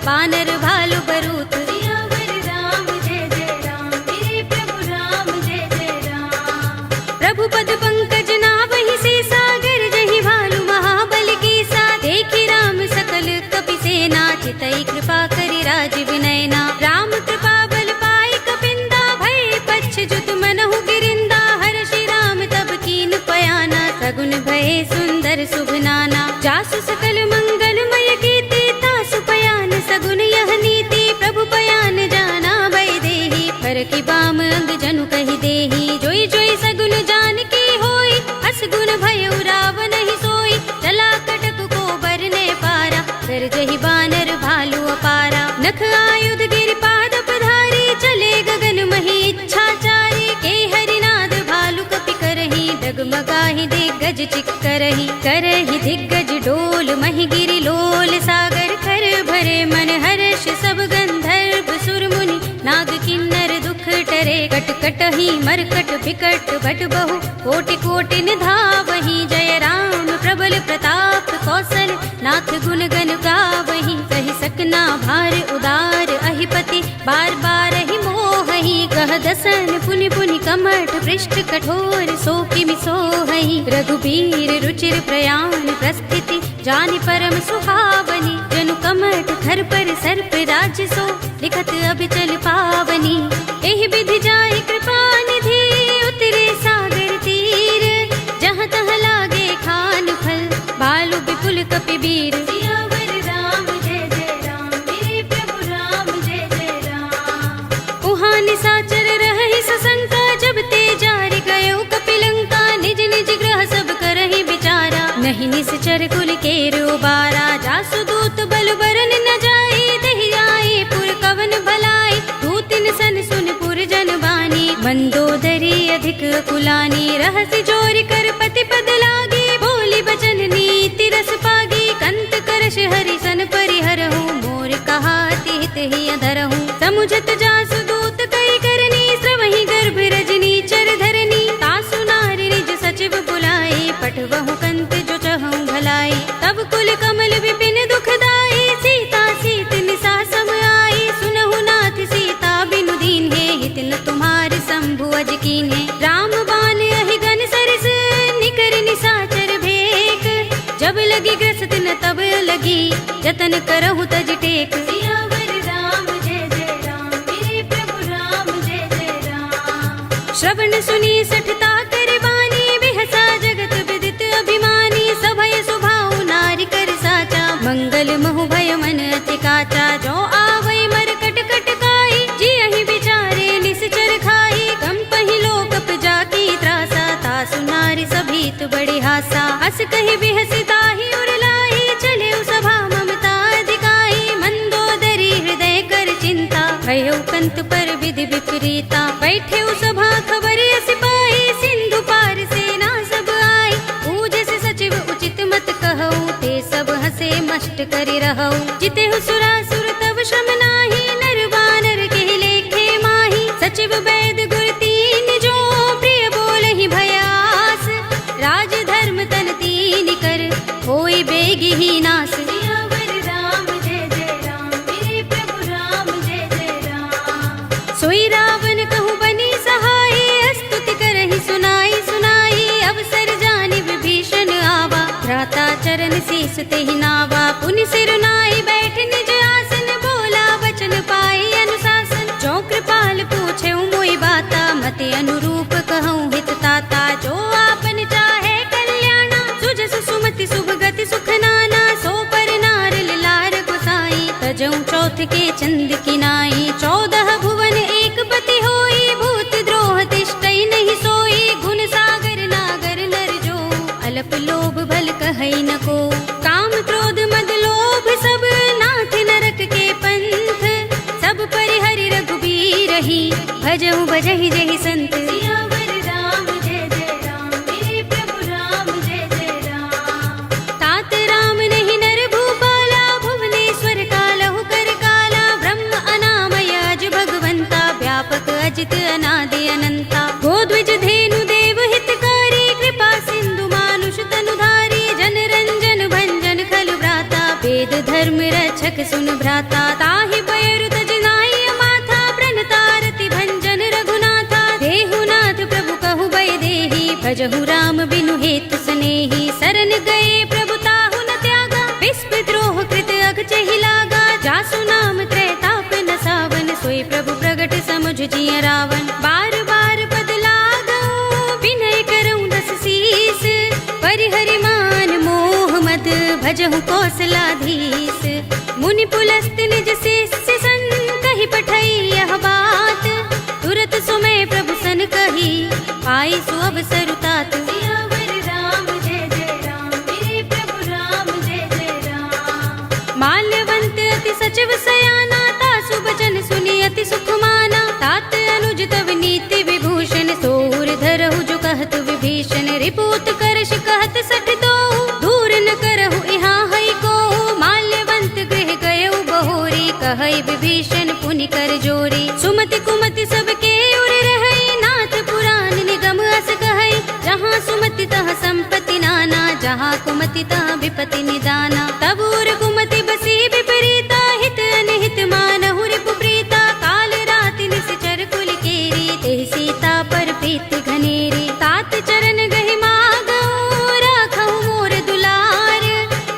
बानर भालु बरूथ। सियावर राम जय जय राम, मेरे प्रभु राम जय जय राम। प्रभु पद पंकज नावहि सीसा, गिरजहि भालु महाबल कीसा। देखि राम सकल कपि सेना, चितई कृपा करि राज विनयना। राम कृपा बल पाई कपिंदा, भय पच्छ जुत मनहु गिरिंदा। हर्षि राम तब कीन पयाना, सगुन भय सुंदर शुभ नाना। जासु सकल मंगलमय कीर्ति, तासु पयान सगुन यह नीति। प्रभु पयान जाना भय देहि, पर की बाम अंग जनु कहि देहि। जोई जोई सगुन जान की होई, अस गुण भय रावण ही सोई। चला कटक को बरने पारा, गरजहि बानर भालु अपारा। नख आयुध गिरि पाद पधारी, चले गगन मही इच्छाचारी। के हरिनाद भालु कपि करहि, डगमगाहि दिग्गज चिक्करहि। करहि दिग्गज डोल महि गिरि लोल, सागर कर भरे मन हर्ष सब गंधर्व सुर मुनि। नाग किन्नर दुख टरे, कट कटहि मरकट बिकट भट बहु। कोटि कोटि निधावहि, जय राम प्रबल प्रताप कौशल नाथ गुण गण गावही। कहि सकना भार उदार अहिपति बार बार ही मोहहि। कह दसन पुनि पुनि कमठ पृष्ठ कठोर सो किमि सोहहि। रघुबीर रुचिर प्रयाण प्रस्थिति जानि परम सुहावनी। जनु कमठ खर पर सर्प राज सो लिखत अभिचल पावनी। एहि विधि जाहि कृपा निधि उतरे सागर तीर। जहाँ तहाँ लागे खान फल भालु विपुल कपिबीर। सियावर राम जय जय राम मेरे प्रभु राम जय जय राम। उहाँ निसाचर रहहि सशंका जब ते जारि गयो कपिलंका। निज निज ग्रह सब करहि विचारा नहीं निश्चर कुल केरो बारा। जासु दूत बल बरन न जाई देहि आए पुर कवन भलाई। दूतिन सन सुन पुर जन बानी मंदोदरी अधिक कुलानी। रहसि जोरि कर पति पद लागी बोली बचन नीति रस पागी। कंत करश हरि सन परिहरहु मोर कहा तिहित ही अधरहु। समुझत जासु दूत कई करनी श्रवहि गर्भ रजनी चर धरनी। तासु नारि निज सचिव बुलाए पठवहु कंत जो चहु भलाई। तब कुल कमल विपिन दुखदाई सीता सीत निसा सम आई। सुनहु नाथ सीता बिनु दीन है हित न तुम्हार शंभु अज कीन्हे। राम बाण अहि गन सरस निकर निसाचर भेक। जब लगी ग्रसत न तब लगी जतन करहु तज टेक। सियावर राम जय जय राम मेरे प्रभु राम जय जय राम। श्रवण सुनी सठता कर बानी बिहसा जगत विदित अभिमानी। सभय सुभाउ नारी कर साचा मंगल महु भय मन अति काचा। जो आवै मर कट कट काई जियहि विचारे निश्चर खाई। कंपहि लोकप जाकी त्रासा तासु नारी सभीत बड़ी हासा। हस कहि बिहसि ताहि उर लाई चले सभा ममता अधिकाई। मंदोदरी हृदय कर चिंता भयो कंत पर विधि विपरीता। बैठे सभा खबर अस पाई सिंधु पार सेना सब आई। पूजस सचिव उचित मत कहऊ ते सब हसे मष्ट करि रहऊ। जितेहु सुरासुर तब श्रम नाही नर बानर केहि लेखे माही। सचिव वैद गुर तीन जो प्रिय बोलहि भयास। राज धर्म तन तीन कर होई बेगी ही नास। सियावर राम जय जय राम मेरे प्रभु राम जय जय राम। सोई रावण कहु बनी सहाय स्तुति करहि सुनाई सुनाई। अवसर जानि विभीषण आवा भ्राता चरण शीस तेहि नावा। पुनि सिर नाई बैठ निज आसन बोला वचन पाई अनुशासन। जो कृपाल पूछे मोई बाता मते अनुरूप कहूँ हित ताता। जो आपन चाहे कल्याणा सुजस सुमति शुभ गति सुख नाना। सो पर नार लार गोसाई तजऊ चौथ के चंद की नाई। 14 भुवन एक पति होई भूत द्रोह तिष्ठई नहीं सोई। गुण सागर नागर नर जो अल्प लोभ भल कहई न को। काम क्रोध मद लोभ सब नाथ नरक के पंथ। सब परिहरि रघुबीर ही भजहु भजहि जहि संत। सियावर राम जय जय राम मेरे प्रभु राम जय जय राम। तात राम नहीं नर भूपाला भुवनेश्वर कालहु कर काला। ब्रह्म अनामय अज भगवंता व्यापक अजित अनादि अनंता। गोद्विज धेनु देव हितकारी कृपा सिंधु मानुष तनुधारी। जन रंजन भंजन खल भ्राता वेद धर्म रक्षक सुन भ्राता। ताहि बयरु तज नाई माथा प्रणतारति भंजन रघुनाथा। देहु नाथ प्रभु कहु भय देहि भजहु राम बिनु हेतु सनेहि। शरण गए प्रभु ताहु न त्यागा विस्प द्रोह कृत अघचहि लागा। जासु नाम त्रैताप न सावन सोई प्रभु प्रगट समुझ जिय रावण। बार बार पद लागऊ विनय करऊँ दस शीस। परिहरि मान मोह मद भजहु कौशलाधीश। मुनि पुलस्त निज शिष्य सन कहि पठई यह बात। तुरत सुमय प्रभु सन कही पाई सु अवसर तात। सियावर राम जय जय राम मेरे प्रभु राम जय जय राम। माल्यवंत अति सचिव सयाना तासु बचन सुनि अति सुख माना। तात अनुज तव नीति विभूषण सोर धरहु जो कहत विभीषण। रिपुत करश कहत सठ दो दूर न करहु यहाँ हई को। माल्यवंत गृह गयउ बहोरी कहई विभीषण पुनि कर जोरी। सुमति कुमति सबके उर रहई नाथ पुराण निगम अस कहई। जहाँ सुमति तह संपत्ति नाना जहाँ कुमति तहाँ विपति निदाना। तब उर कुमति बसी विपरीता, हित अनहित मानहु रिपु प्रीता। काल राति निश्चर कुल केरी, तेहि सीता पर प्रीति घनेरी। तात चरण गहि मागहु, राखहु मोर दुलार।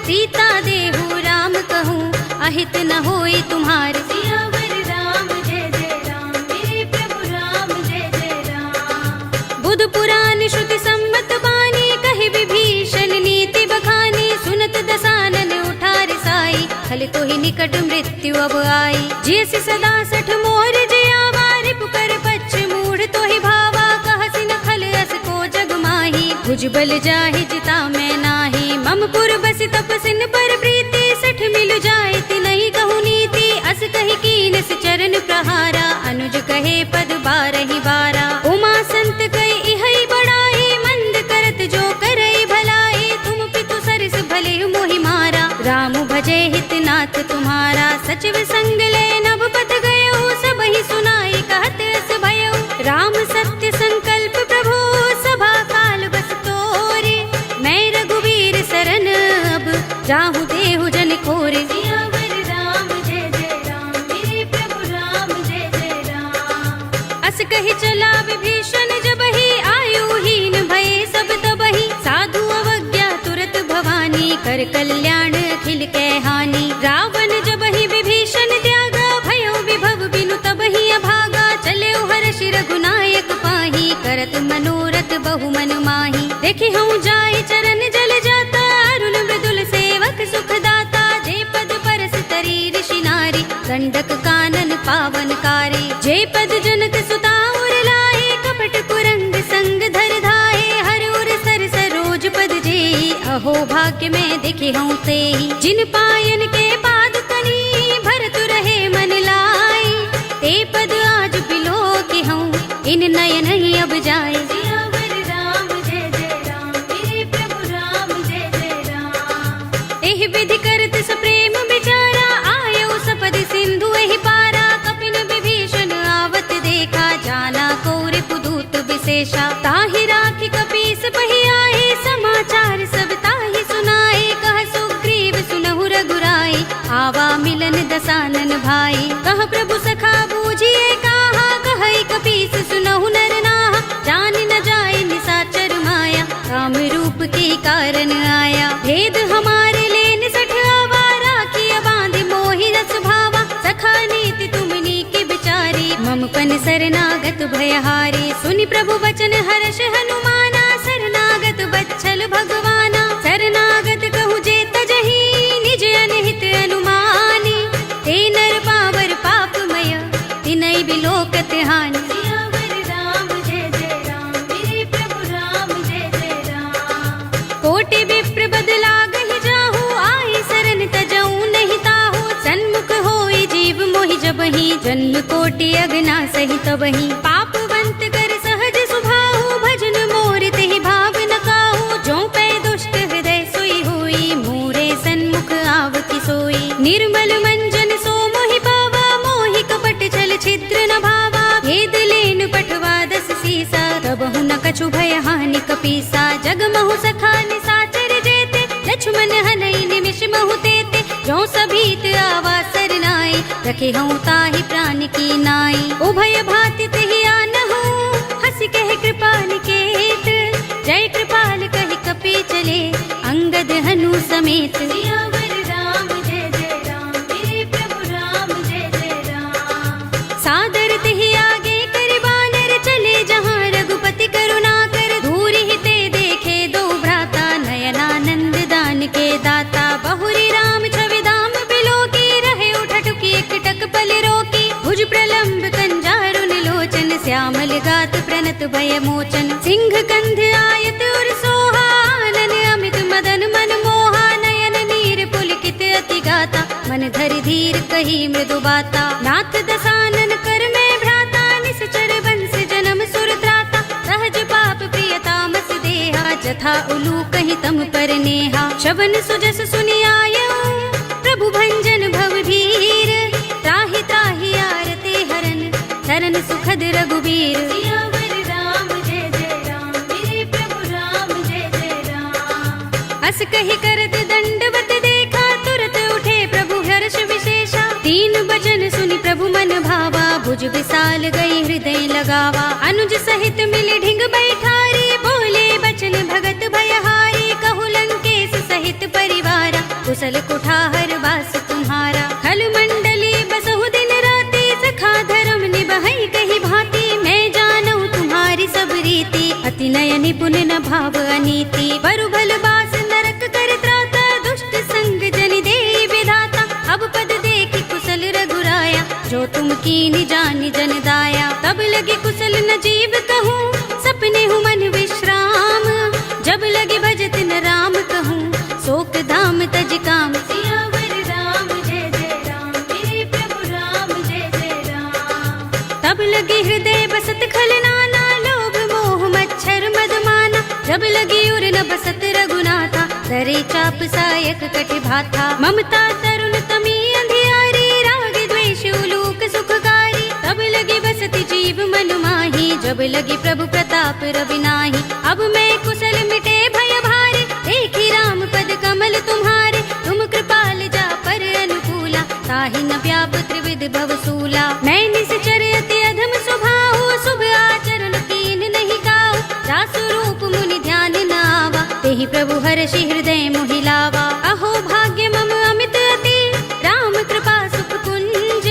सीता देहु राम कहूँ, अहित न होई तुम्हार। सियावर राम जय जय राम, मेरे प्रभु राम जय जय राम। बुध पुराण श्रुति सम्मत बानी, कहि विभीषण नीति बखानी। सुनत दसानन उठार साई, खल तो ही निकट मृत्यु अब आई। जियसि सदा सठ मोर जियावा, रिपु कर पच्छ मूढ़ तो ही भावा। कहसि न खल अस को जग माही, भुज बल जाहि जिता मैं नाही। मम पुर बसि तपसिन पर प्रीति, सठ मिलु जाय तिनहि कहु नीति। अस कहि कीनस चरण प्रहारा, अनुज कहे पद बारहि बारा। उमा संत कहि इहै बड़ाई, मंद करत जो करई भलाई। तुम पितु सरस भले मोहि मारा, राम भजे हित नाथ तुम्हारा। सचिव संग ले नभ पथ गयो, सबहि सुनाई कहत अस भयो। राम सत्य संकल्प प्रभु, सभा काल बस तोरे। मैं रघुवीर सरन अब, जाहु देहु जन खोरे। सियावर राम जय जय राम, मेरे प्रभु राम जय जय राम। अस कहि चला विभीषण जबहि, आयुहीन भये सब तबहि। साधु अवज्ञा तुरत भवानी, कर कल्याण अखिल कै हानि। रावण जबहि विभीषण त्यागा, भयो विभव बिनु तबहि अभागा। चले हर्ष रघुनायक पाही, करत मनोरथ बहु मन माही। देखि हूँ जाय चरण जल जाता, अरुण मृदुल सेवक सुख दाता। जे पद परस तरी ऋषि नारी, गंडक कानन पावन कारी। जे पद जनक सुता उर लाए, कपट कुरंग संग धर धाए। हर उर सर सरोज पद जेई, अहो भाग्य में दिखे हूँ तेई। जिन पायन के पाद तनी, भरत रहे मन लाई। ते पद आज बिलो के हूँ, इन नयन ही अब जाए। सियावर राम जय जय राम, मेरे प्रभु राम जय जय राम। एहि विधि करत सप्रेम बिचारा, आयो सपद सिंधु एहि पारा। कपिन विभीषण आवत देखा, जाना को रिपुदूत विशेषा। ताहि राखी कपीस पहि आए, समाचार सब ताहि सुनाए। कह सुग्रीव सुनहु रघुराई, आवा मिलन दसानन भाई। कह प्रभु सखा बूझिए कहा, कहई कपीस सुनहु नर नाहा। जान न जाए निसाचर माया, राम रूप के कारण आया। भेद हमारे लेन सठ आवा, राखिया बांध मोहि रस भावा। सखा नीति तुमनी के बिचारी, मम पन शरणागत भयहारी। सुनि प्रभु बचन हर्ष हनुमाना, शरणागत बच्छल भगवाना। शरणागत कहु जे तजहि, निज अनहित अनुमानी। ते नर पावर पापमय, तिनहि बिलोकत हानि। सियावर राम जय जय राम, मेरे प्रभु राम जय जय राम। कोटि विप्र बदला गहि जाहु, आई शरण तजऊ नहीं ताहु। सन्मुख होई जीव मोहि जबहि, जन्म कोटि अगना सहि तबहि। पापवंत कर सहज सुभाहु, भजन मोर तेहि भाव न काहू। जो पै दुष्ट हृदय सोई होई, मोरे सन्मुख आवति सोई। निर्मल मंजन सो मोहि पावा, मोहि कपट छल छिद्र न भावा। भेद लेन पठवा दस सीसा, तबहु न कछु भय हानि कपीसा। जग महु सखा निसाचर जेते, लक्ष्मण हनई निमिष महु तेते। जो सभीत आवा सरनाई, रखे हूँ ताहि प्राण की नाई। उभय भाति तेहि आनहु, हंसी कहे कृपाल केत। जय कृपाल कहि कपि चले, अंगद हनु समेत। सियावर राम जय जय राम, मेरे प्रभु राम जय जय राम। सादर तेहि आगे करि बानर, चले जहाँ रघुपति करुणा कर। दूरि ही ते देखे दो भ्राता, नयनानंद दान के दाता। बहुरी राम छवि धाम बिलोकी, रहे उठटुकी एकटक पल रोकी। भुज प्रलंब कंजारुन लोचन, श्यामल गात प्रणत भय मोचन। सिंह कंध आयत उर सोहा, आनन अमित मदन मन मोहा। नयन नीर पुलकित अति गाता, मन धरि धीर कही मृदु बाता। नाथ दसानन कर में भ्राता, निश्चर वंश जन्म सुर त्राता। सहज पाप प्रियतामस देहा, जथा उलू कहि तम पर नेहा। शबन सुजस सुनि आयऊ, प्रभु भंजन भव भीर। त्राहि त्राहि आरते हरन, शरण सुखद रघुबीर। सियावर राम जय जय राम, मेरे प्रभु राम जय जय राम। हस कही करत दंडवत देखा, तुरत उठे प्रभु हर्ष विशेषा। तीन बचन सुनि प्रभु मन भावा, भुज विशाल गई हृदय लगावा। अनुज सहित मिले ढिंग बैठारी, बोले बचन भगत भयहारी। कहु लंकेश सहित परिवारा, कुशल कुठार वास तुम्हारा। खल मंडली बसहु दिन राति, सखा धर्म निबहै कही भांति। मैं जानऊ तुम्हारी सब रीति, अति नय निपुण न भाव अनीति। बरु भल बास नरक कर त्राता, दुष्ट संग जन देई विधाता। अब पद देखि कुशल रघुराया, जो तुम कीनि जानि जन दाया। तब लगे कुशल न जीव कहूँ, सपने हूँ मन विश्राम। जब लगे भजत न राम कहूँ, शोक धाम तज काम। सियावर राम जय जय राम, मेरे प्रभु राम जय जय राम। तब लगे हृदय बसत खल नाना, लोभ मोह मच्छर मद माना। जब लगी उर न बसत रघुनाथा, धरे चाप सायक कटि भाथा। ममता तरुण तमी अंधियारी, राग द्वेष उलूक सुखकारी। तब लगी बसति जीव मन माही, जब लगी प्रभु प्रताप रवि नाही। अब मैं कुशल मिटे भय भारी, देखी राम पद कमल तुम्हारे। तुम कृपाल जा पर अनुकूला, ताहि न व्याप त्रिविध भवसूला। मैं निश्चर अति अधम स्वभाव, शुभ आचरण कीन नहीं काऊ। रासु रूप मुनि ध्यान न आवा, तेहि प्रभु हर्षि हृदय मोहि लावा। अहो भाग्य मम अमित अति, राम कृपा सुख कुंज।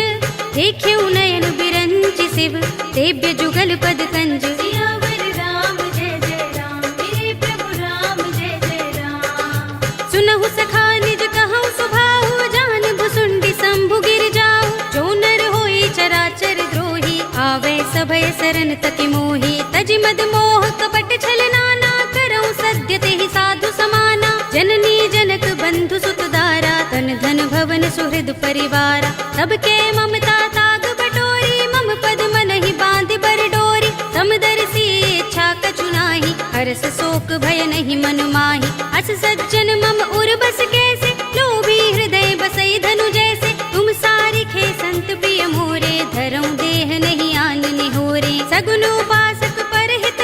देख्यऊ नयन बिरंचि शिव, सेव्य जुगल पद कंज। सियावर राम जय जय राम, मेरे प्रभु राम जय जय राम। सुनहु सखा निज कहूँ सुभाहु, जान भुसुंडी शंभु गिर जाऊ। जो नर होई चराचर द्रोही, आवे सभय सरन तति मोही। तज मद मोह कपट छल नाना, करऊँ सद्य तेहि साधु समाना। जननी जनक बंधु सुत दारा, तन धन भवन सुहृद परिवारा। सबके ममता ताग बटोरी, मम पद मन ही बांध बर डोरी। समदर्शी इच्छा कछु नाही, हरस शोक भय नहीं मन माही। अस सज्जन मम उर बस कैसे, लोभी हृदय बसई धनु जैसे। तुम सारिखे संत प्रिय मोरे, धरऊँ देह नहीं आन निहोरे। सगुन उपासक परहित,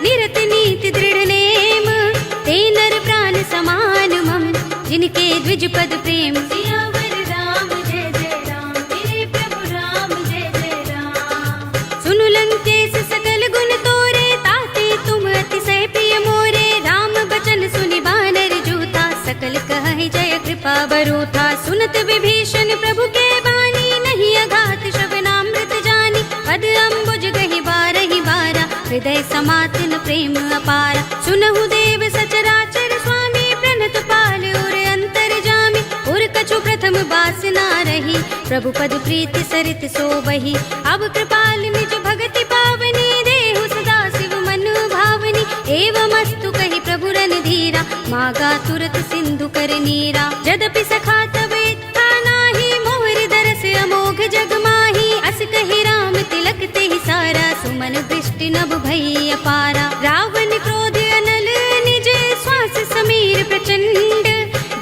निरत नीति दृढ़ नेम। ते नर प्राण समान मम, जिनके द्विज पद प्रेम। सियावर राम जय जय राम, मेरे प्रभु राम जय जय राम। सुनु लंकेश सकल गुण तोरे, ताते तुम अतिशय प्रिय मोरे। राम बचन सुनि बानर जूथा, सकल कहहि जय कृपा बरूथा। सुनत विभीषण प्रभु के बानी, नहीं अघात श्रवणामृत जानी। पद अम्बुज गहि बारहि बारा, हृदय समातिन प्रेम अपारा। सुनहु देव सचराचर स्वामी, प्रणत पाल उर अंतर जामी। उर कछु प्रथम बास ना रही, प्रभु पद प्रीति सरित सोबही। अब कृपाल निज भगति पावनी, देहु सदा शिव मन भावनी। एवमस्तु कहि प्रभु रणधीरा, मागा तुरत सिंधु कर नीरा। यद्यपि सखा तब इच्छा नाही, मोहर दरस अमोघ जग माही। अस कहि राम तिलक तेहि सारा, सुमन दृष्टि नभ भई अपारा। रावण क्रोध अनल निज, श्वास समीर प्रचंड।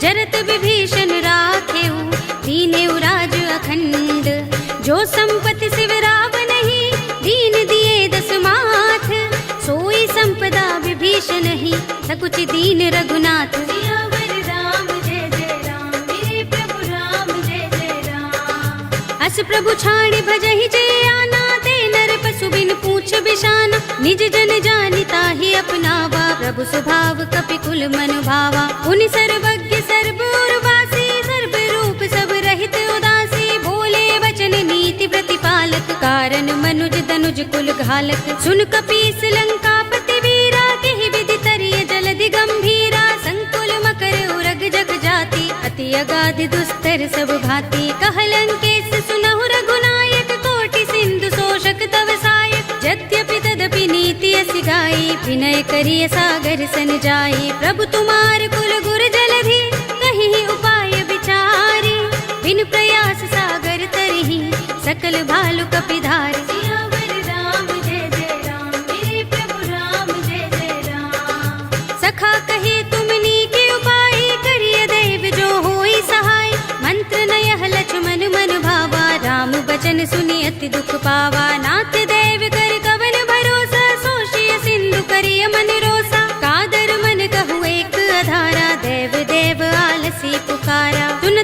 जरत विभीषण राखेऊ, दीनेऊ राज अखंड। जो संपत्ति शिव रावण ही, दीन दिए दस माथ। सोई संपदा विभीषण ही, सकुच दीन रघुनाथ। सियावर राम जय जय राम, मेरे प्रभु राम जय जय राम। अस प्रभु छाड़ भजहि जे आना, ते नर पशु बिन पूछ बिशाना। निज जन जानिता ही अपनावा, प्रभु स्वभाव कपि कुल मन भावा। पुनि सर्वज्ञ सर्व उर्वासी, सर्व रूप सब रहित उदासी। भोले वचन नीति प्रतिपालक, कारण मनुज तनुज कुल घालक। सुन कपीस लंकापति वीरा, केहि विधि तरिय जलधि गंभीरा। संकुल मकर उरग जग जाति, अति अगाध दुस्तर सब भांति। कह लंकेश सुनहु रघुनायक, कोटि सिंधु शोषक तव सायक। यद्यपि तदपि नीति असि गाई, विनय करिय सागर सन जाई। प्रभु तुमार कुल गुर जलधि, कहीं उपाय विचारी। बिन प्रयास सागर तरही, सकल भालु कपिधारी। सियावर राम जय जय राम, मेरे प्रभु राम जय जय राम। सखा कहे तुमनी के उपाय, करिय दैव जो होई सहाय। मंत्र नयह लक्ष्मण मन भावा, राम बचन सुनि अति दुख पावा। नाथ दैव कर कवन भरोसा, सोशिय सिंधु करिय मन रोसा। कादर मन कहु एक अधारा,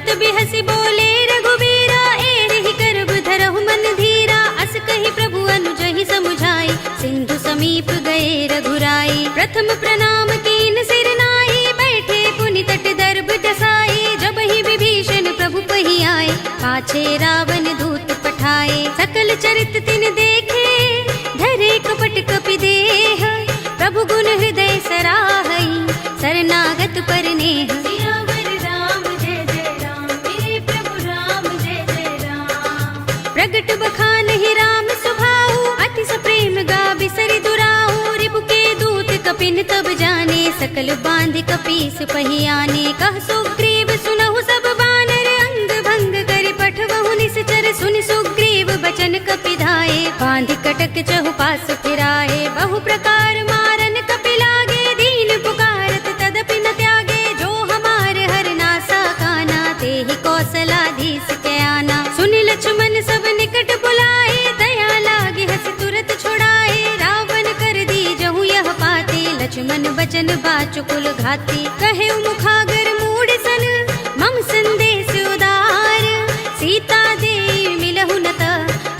तुरत बिहसी बोले रघुबीरा, एहि करब धरहु मन धीरा। अस कहि प्रभु अनुजहि समुझाई, सिंधु समीप गए रघुराई। प्रथम प्रणाम कीन सिर नाई, बैठे पुनि तट दर्भ दसाई। जब ही विभीषण प्रभु पहि आए, पाछे रावण दूत पठाए। सकल चरित तिन देखे, धरे कपट कपि देह। प्रभु गुण हृदय सराहई, शरणागत पर नेह। सियावर राम जय जय राम, मेरे प्रभु राम जय जय राम। प्रगट बखानहि राम सुभाऊ, अति सप्रेम गा बिसरि दुराऊ। रिपु के दूत कपिन तब जाने, सकल बांधि कपीस पहि आने। कह सुग्रीव सुनहु सब बानर, अंग भंग करि पठवहु निश्चर। सुनि सुग्रीव बचन कपि धाये, बांधि कटक चहुपास फिराए। बहु प्रकार मारन कपि लागे, दीन पुकारत तदपि न त्यागे। जो हमार हरनासा काना, तेहि कौशलाधीश के आना। सुनि लक्ष्मण सब निकट बुलाए, दया लागे हस तुरत छुड़ाए। रावण कर दी जहु यह पाते, लक्ष्मण बचन बाचुकुल घाती। कहे मुखागर मूढ़ सन, मम संदेश उदार। सीता दे मिलहु न त,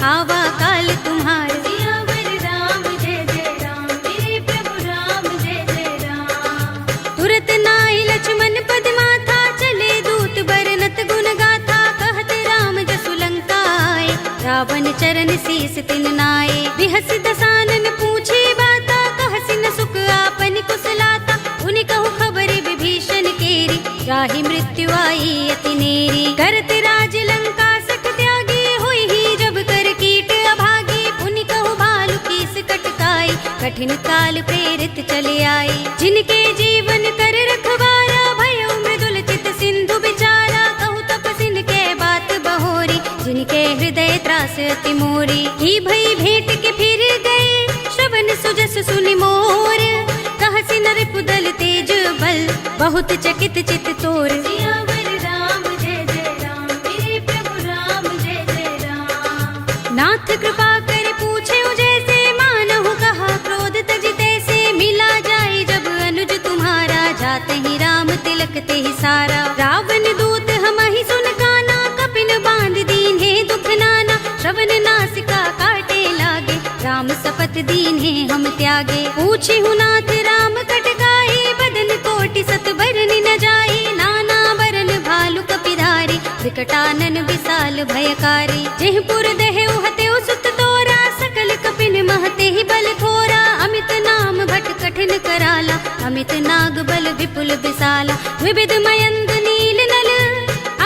आवा काल तुम्हार। सियावर राम जय जय राम, मेरे प्रभु राम जय जय राम। तुरत नाई लक्ष्मण पद माथा, चले दूत बरनत गुण गाथा। कहत राम जसु लंका आए, रावण चरण शीस तिन नाए। बिहस दसानन पूछे बाता, कहसि न सुख आपन कुशलाता। उनि कहु खबर विभीषण केरी, जाहि मृत्यु आई अति नेरी। करत राज लंका सठ त्यागी, हुई ही जब कर कीट अभागी। पुनि कहु भालु कीस कटकाई, कठिन काल प्रेरित चले आई। जिनके जीवन कर रखवारा, भयो मृदुल चित सिंधु बिचारा। कहु तपसिन के बात बहोरी, जिनके हृदय त्रास अति मोरी। की भई भेंट के फिर गए, श्रवण सुजस सुनि मोर। कहसि नर पुदल तेज बल, बहुत चकित चित तोर। सियावर राम जय जय राम, मेरे प्रभु राम जय जय राम। नाथ कृपा कर पूछे जैसे, मानहु कहा क्रोध तज तैसे। मिला जाए जब अनुज तुम्हारा, जाते ही राम तिलक ते ही सारा। रावण दूत हमहि सुन काना, कपिन बांध दीन्हे दुख नाना। श्रवण नासिका काटे लागे, राम सपत दीन्हे हम त्यागे। पूछे नाथ राम कटकाई, बदन कोटि सत बरनि न जाई। नाना बरन भालु कपिधारी, विकटानन विशाल भयकारी। जेहपुर देहु हतेउ सुत तोरा, सकल कपिन महते ही बल थोरा। अमित नाम भट कठिन कराला, अमित नाग बल विपुल विशाला। विविध मयंग नील नल,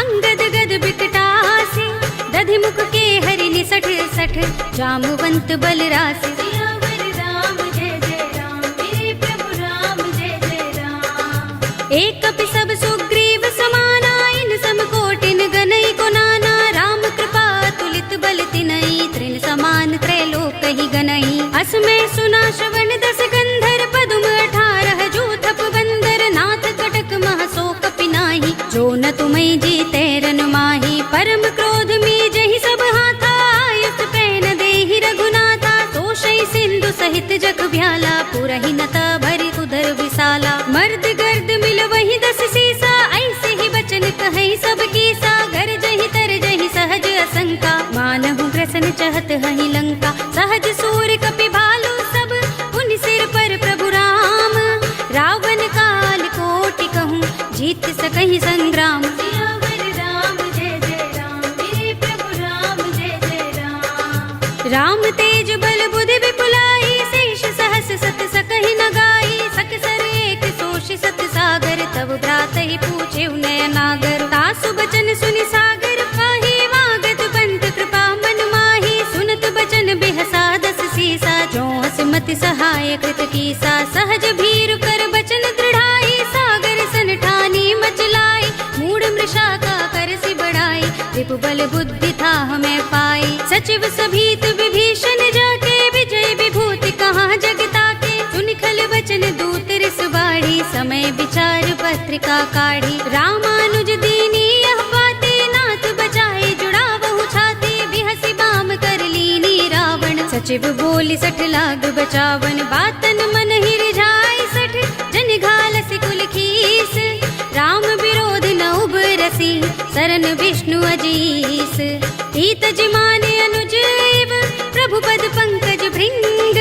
अंगद गद बिकटासी। दधि मुख के हरि निसठ सठ, जामवंत बल रासि। सियावर राम जय जय राम, मेरे प्रभु राम जय जय राम। एक कपि सब सुग्रीव समाना, इन सम कोटिन गनई को नाना। राम कृपा तुलित बल तिनई, तृण समान त्रैलोक ही गनई। अस में सुना श्रवण दस गंधर, पदुम 18 जूथप बंदर। नाथ कटक मह सो कपि नाही, जो न तुम्हें जीते रन माही। परम क्रोध में जहि सब हाथा, आयुष पैन देहि रघुनाथा। तोषई सिंधु सहित जग भ्याला, पुरहि नता भरि उदर विशाला। मर्द गर्द मिल वही 10 सीसा, ऐसे ही बचन कहे सब कीसा। गर जहि तर जहि सहज असंका, मानहु ग्रसन चहत हहि लंका। सहज सूर कपि भालु सब, पुनि सिर पर प्रभु राम। रावण काल कोटि कहूँ, जीत सकहि संग्राम। सियावर राम जय जय राम, मेरे प्रभु राम जय जय राम। राम तेज बल बुद्धि विपुलाई, शेष सहस सत सकहि न गाई। सकसर एक सोषि सत सागर, तब भ्रात ही पूछे नयनागर। तासु बचन सुनि सागर पाही, वागत पंत कृपा मन माही। सुनत बचन बिहसा 10 सीसा, जो हसमति सहाय कृत कीसा। सहज भीरु कर बचन दृढ़ाई, सागर सन ठानी मचलाई। मूढ़ मृषा का करसि बढ़ाई, रिपु बल बुद्धि था हमें पाई। सचिव सभीत विभीषण जाके, विजय विभूति कहाँ जगता के। सुनि खल बचन दूत रिस बाढ़ी, समय विचार पत्रिका काढ़ी। रामानुज दीनी यह बाते, नाथ बचाए जुड़ा बहु छाते। बिहसि बाम कर लीनी रावण, सचिव बोली 60 लाग बचावन। बातन मन ही रिझाई 60, जन घालसि कुल खीस। राम विरोध न उबरसी, सरन विष्णु अजीस। ईतज माने अनुज इव, प्रभु पद पंकज भृंग।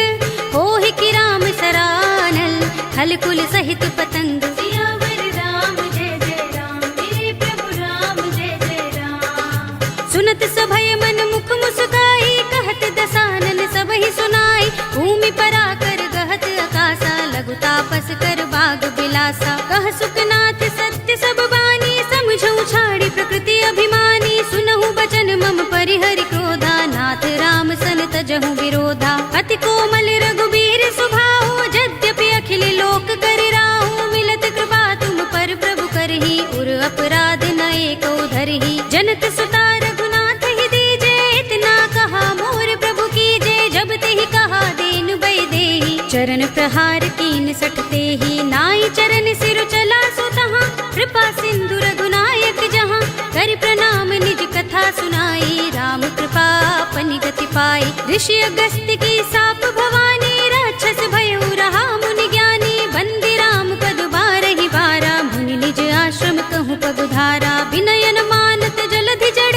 होहि कि राम सरानल, खल कुल सहित पतंग। सियावर राम जय जय राम, मेरे प्रभु राम जय जय राम। सुनत सभय मन मुख मुस्काई, कहत दसानन सबहि सुनाई। भूमि पराकर गहत आकाशा, लघु तापस कर बाग बिलासा। कह सुखनाथ सत्य सब बानी, समझऊ छाड़ी प्रकृति अभिमानी। सुनहु बचन मम परिहरि क्रोधा, नाथ राम सन तजहु विरोधा। अति कोमल रघुबीर सुभाऊ, यद्यपि अखिल लोक कर राहु। मिलत कृपा तुम पर प्रभु करही, उर अपराध न एको धरही। जनत सुता रघुनाथ ही दीजे, इतना कहा मोर प्रभु कीजे। जब तेहि कहा दीन बै देहि, चरण प्रहार कीन सटते ही। नाई चरण सिर चला सो तहाँ, कृपा सिंधु रघुनायक जहाँ। कर प्रणाम निज कथा सुनाई, राम कृपा अपनी गति पाई। ऋषि अगस्त्य की साप भवानी, राक्षस भयउ रहा मुनि ज्ञानी। बंदी राम पद बारहि बारा, मुनि निज आश्रम कहूँ पगुधारा। विनयन मानत जलधि जड़,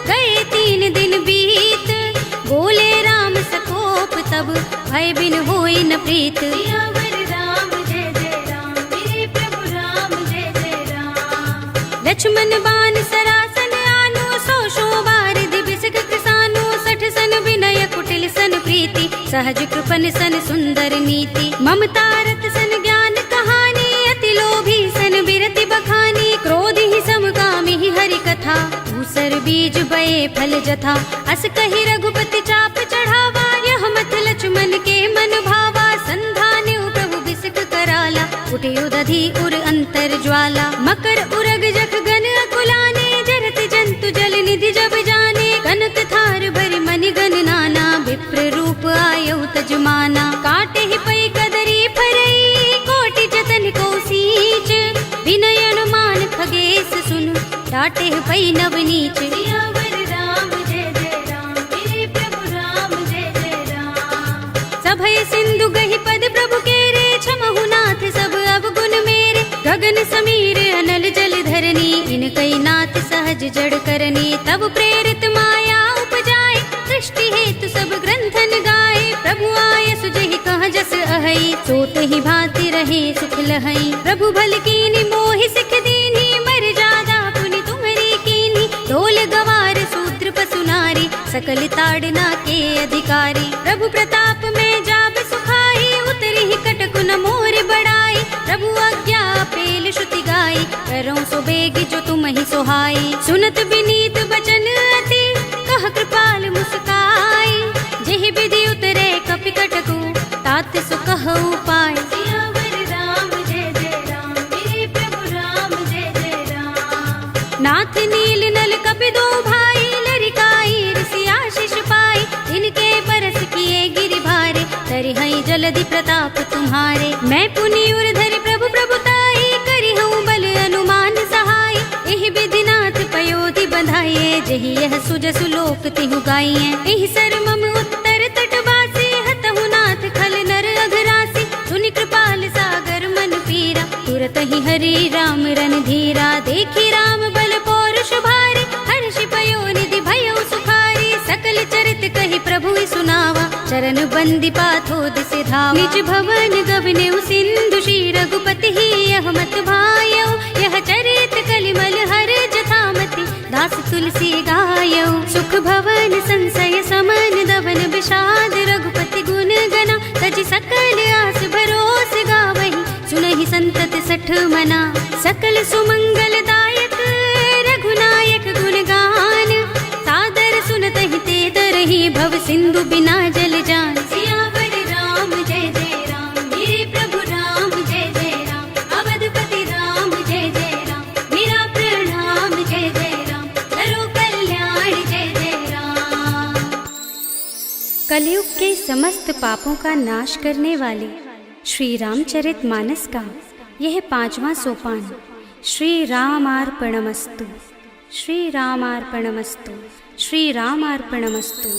गए 3 दिन बीत। बोले राम सकोप तब, भय बिन होई न प्रीत। सियावर राम जय जय राम, मेरे प्रभु राम जय जय राम। लक्ष्मण बान सरासन आनो, 100 बार दिबिसक कृसानो। 60 सन विनय कुटिल सन प्रीति, सहज कृपन सन सुंदर नीति। ममता रत सन ज्ञान कहानी, अति लोभी सन बिरति बखानी। क्रोधि ही समगामी ही हरि कथा, दूसर बीज बये फल जथा। अस कहि रघुपति चाप चढ़ावा, यह मत लक्ष्मण के मन भावा। संधान्यु प्रभु बिसक कराला, उठे उदधि उर अंतर ज्वाला। मकर उरग जख गन अकुलाने, जरत जंतु जल निधि जब जाने। कनक थार भरि मनि गन नाना, विप्र रूप आयौ तजमाना। काटे ही पै कदरी फरई, कोटि जतन को सींच। विनयन मान खगेश सुन, डाटे पै नवनीच। सियावर राम जय जय राम, मेरे प्रभु राम जय जय राम। सभय सिंधु गहि पद प्रभु केरे, क्षमहु नाथ सब अवगुण मेरे। गगन समीर अनल जल धरनी, इनकई नाथ सहज जड़ करनी। तब प्रेरित माया उपजाए, सृष्टि हेतु सब ग्रंथन गाए। प्रभु आय सुजहि कह जस अहै, सोत ही भांति रहे सुख लहै। प्रभु भल कीनी मोहि सिख दीनी, मर जादा पुनि तुम्हरी कीनी। ढोल गवार शूद्र पशु नारी, सकल ताड़ना के अधिकारी। प्रभु प्रताप में जाब सुखाई, उतरी ही कटक न मोर बड़ाई। प्रभु आज्ञा पेल श्रुति गाई, करऊं सो बेग जो तुम ही सोहाई। सुनत विनीत बचन अति, कह कृपाल मुस्काई। जेहि विधि उतरे कपि कटकु, तात सो कहु पाय। सियावर राम जय जय राम, मेरे प्रभु राम जय जय राम। नाथ नील नल कपि दो भाई, लरिकाई ऋषि आशीष पाई। इनके बरस किए गिरि भारे, तरिहै जलधि प्रताप तुम्हारे। मैं पुनि उर धरि प्रभु प्रभुताई, करिहऊँ बल अनुमान सहाय। एहि विधि नाथ पयोधि बंधाइए, जहि यह सुजसु लोक तिहु गाइए। एहि सर मम उत्तर तटवासी, हतहु नाथ खल नर अघरासी। सुनि कृपाल सागर मन पीरा, तुरत ही हरि राम रन धीरा। देखी राम बल पौरुष भारी, हर्षि पयो निधि भयउ सुखारी। सकल चरित कहि प्रभु सुनावा, चरण बंदी पाथोद सिधावा। निज भवन गबनेउ सिंधु, श्री रघुपति ही यह मत भायौ। यह चरित कलिमल हर जथामति, दास तुलसी गायौ। सुख भवन संशय समन, दवन विषाद रघुपति गुण गना। तजि सकल आस भरोस गावहि, सुनहि संतत सठ मना। सकल सुमंगल दायक, रघुनायक गुण गान। सादर सुनतहि ते तरहि, भव सिंधु बिना जल जान। सियावर राम जय जय राम, मेरे प्रभु राम जय जय राम। अवधपति राम जय जय राम, मेरा प्रणाम जय जय राम। करो कल्याण जय जय राम। कलयुग के समस्त पापों का नाश करने वाले श्री रामचरित मानस का यह 5वां सोपान श्री रामार्पणमस्तु, श्री रामार्पणमस्तु, श्री रामार्पणमस्तु।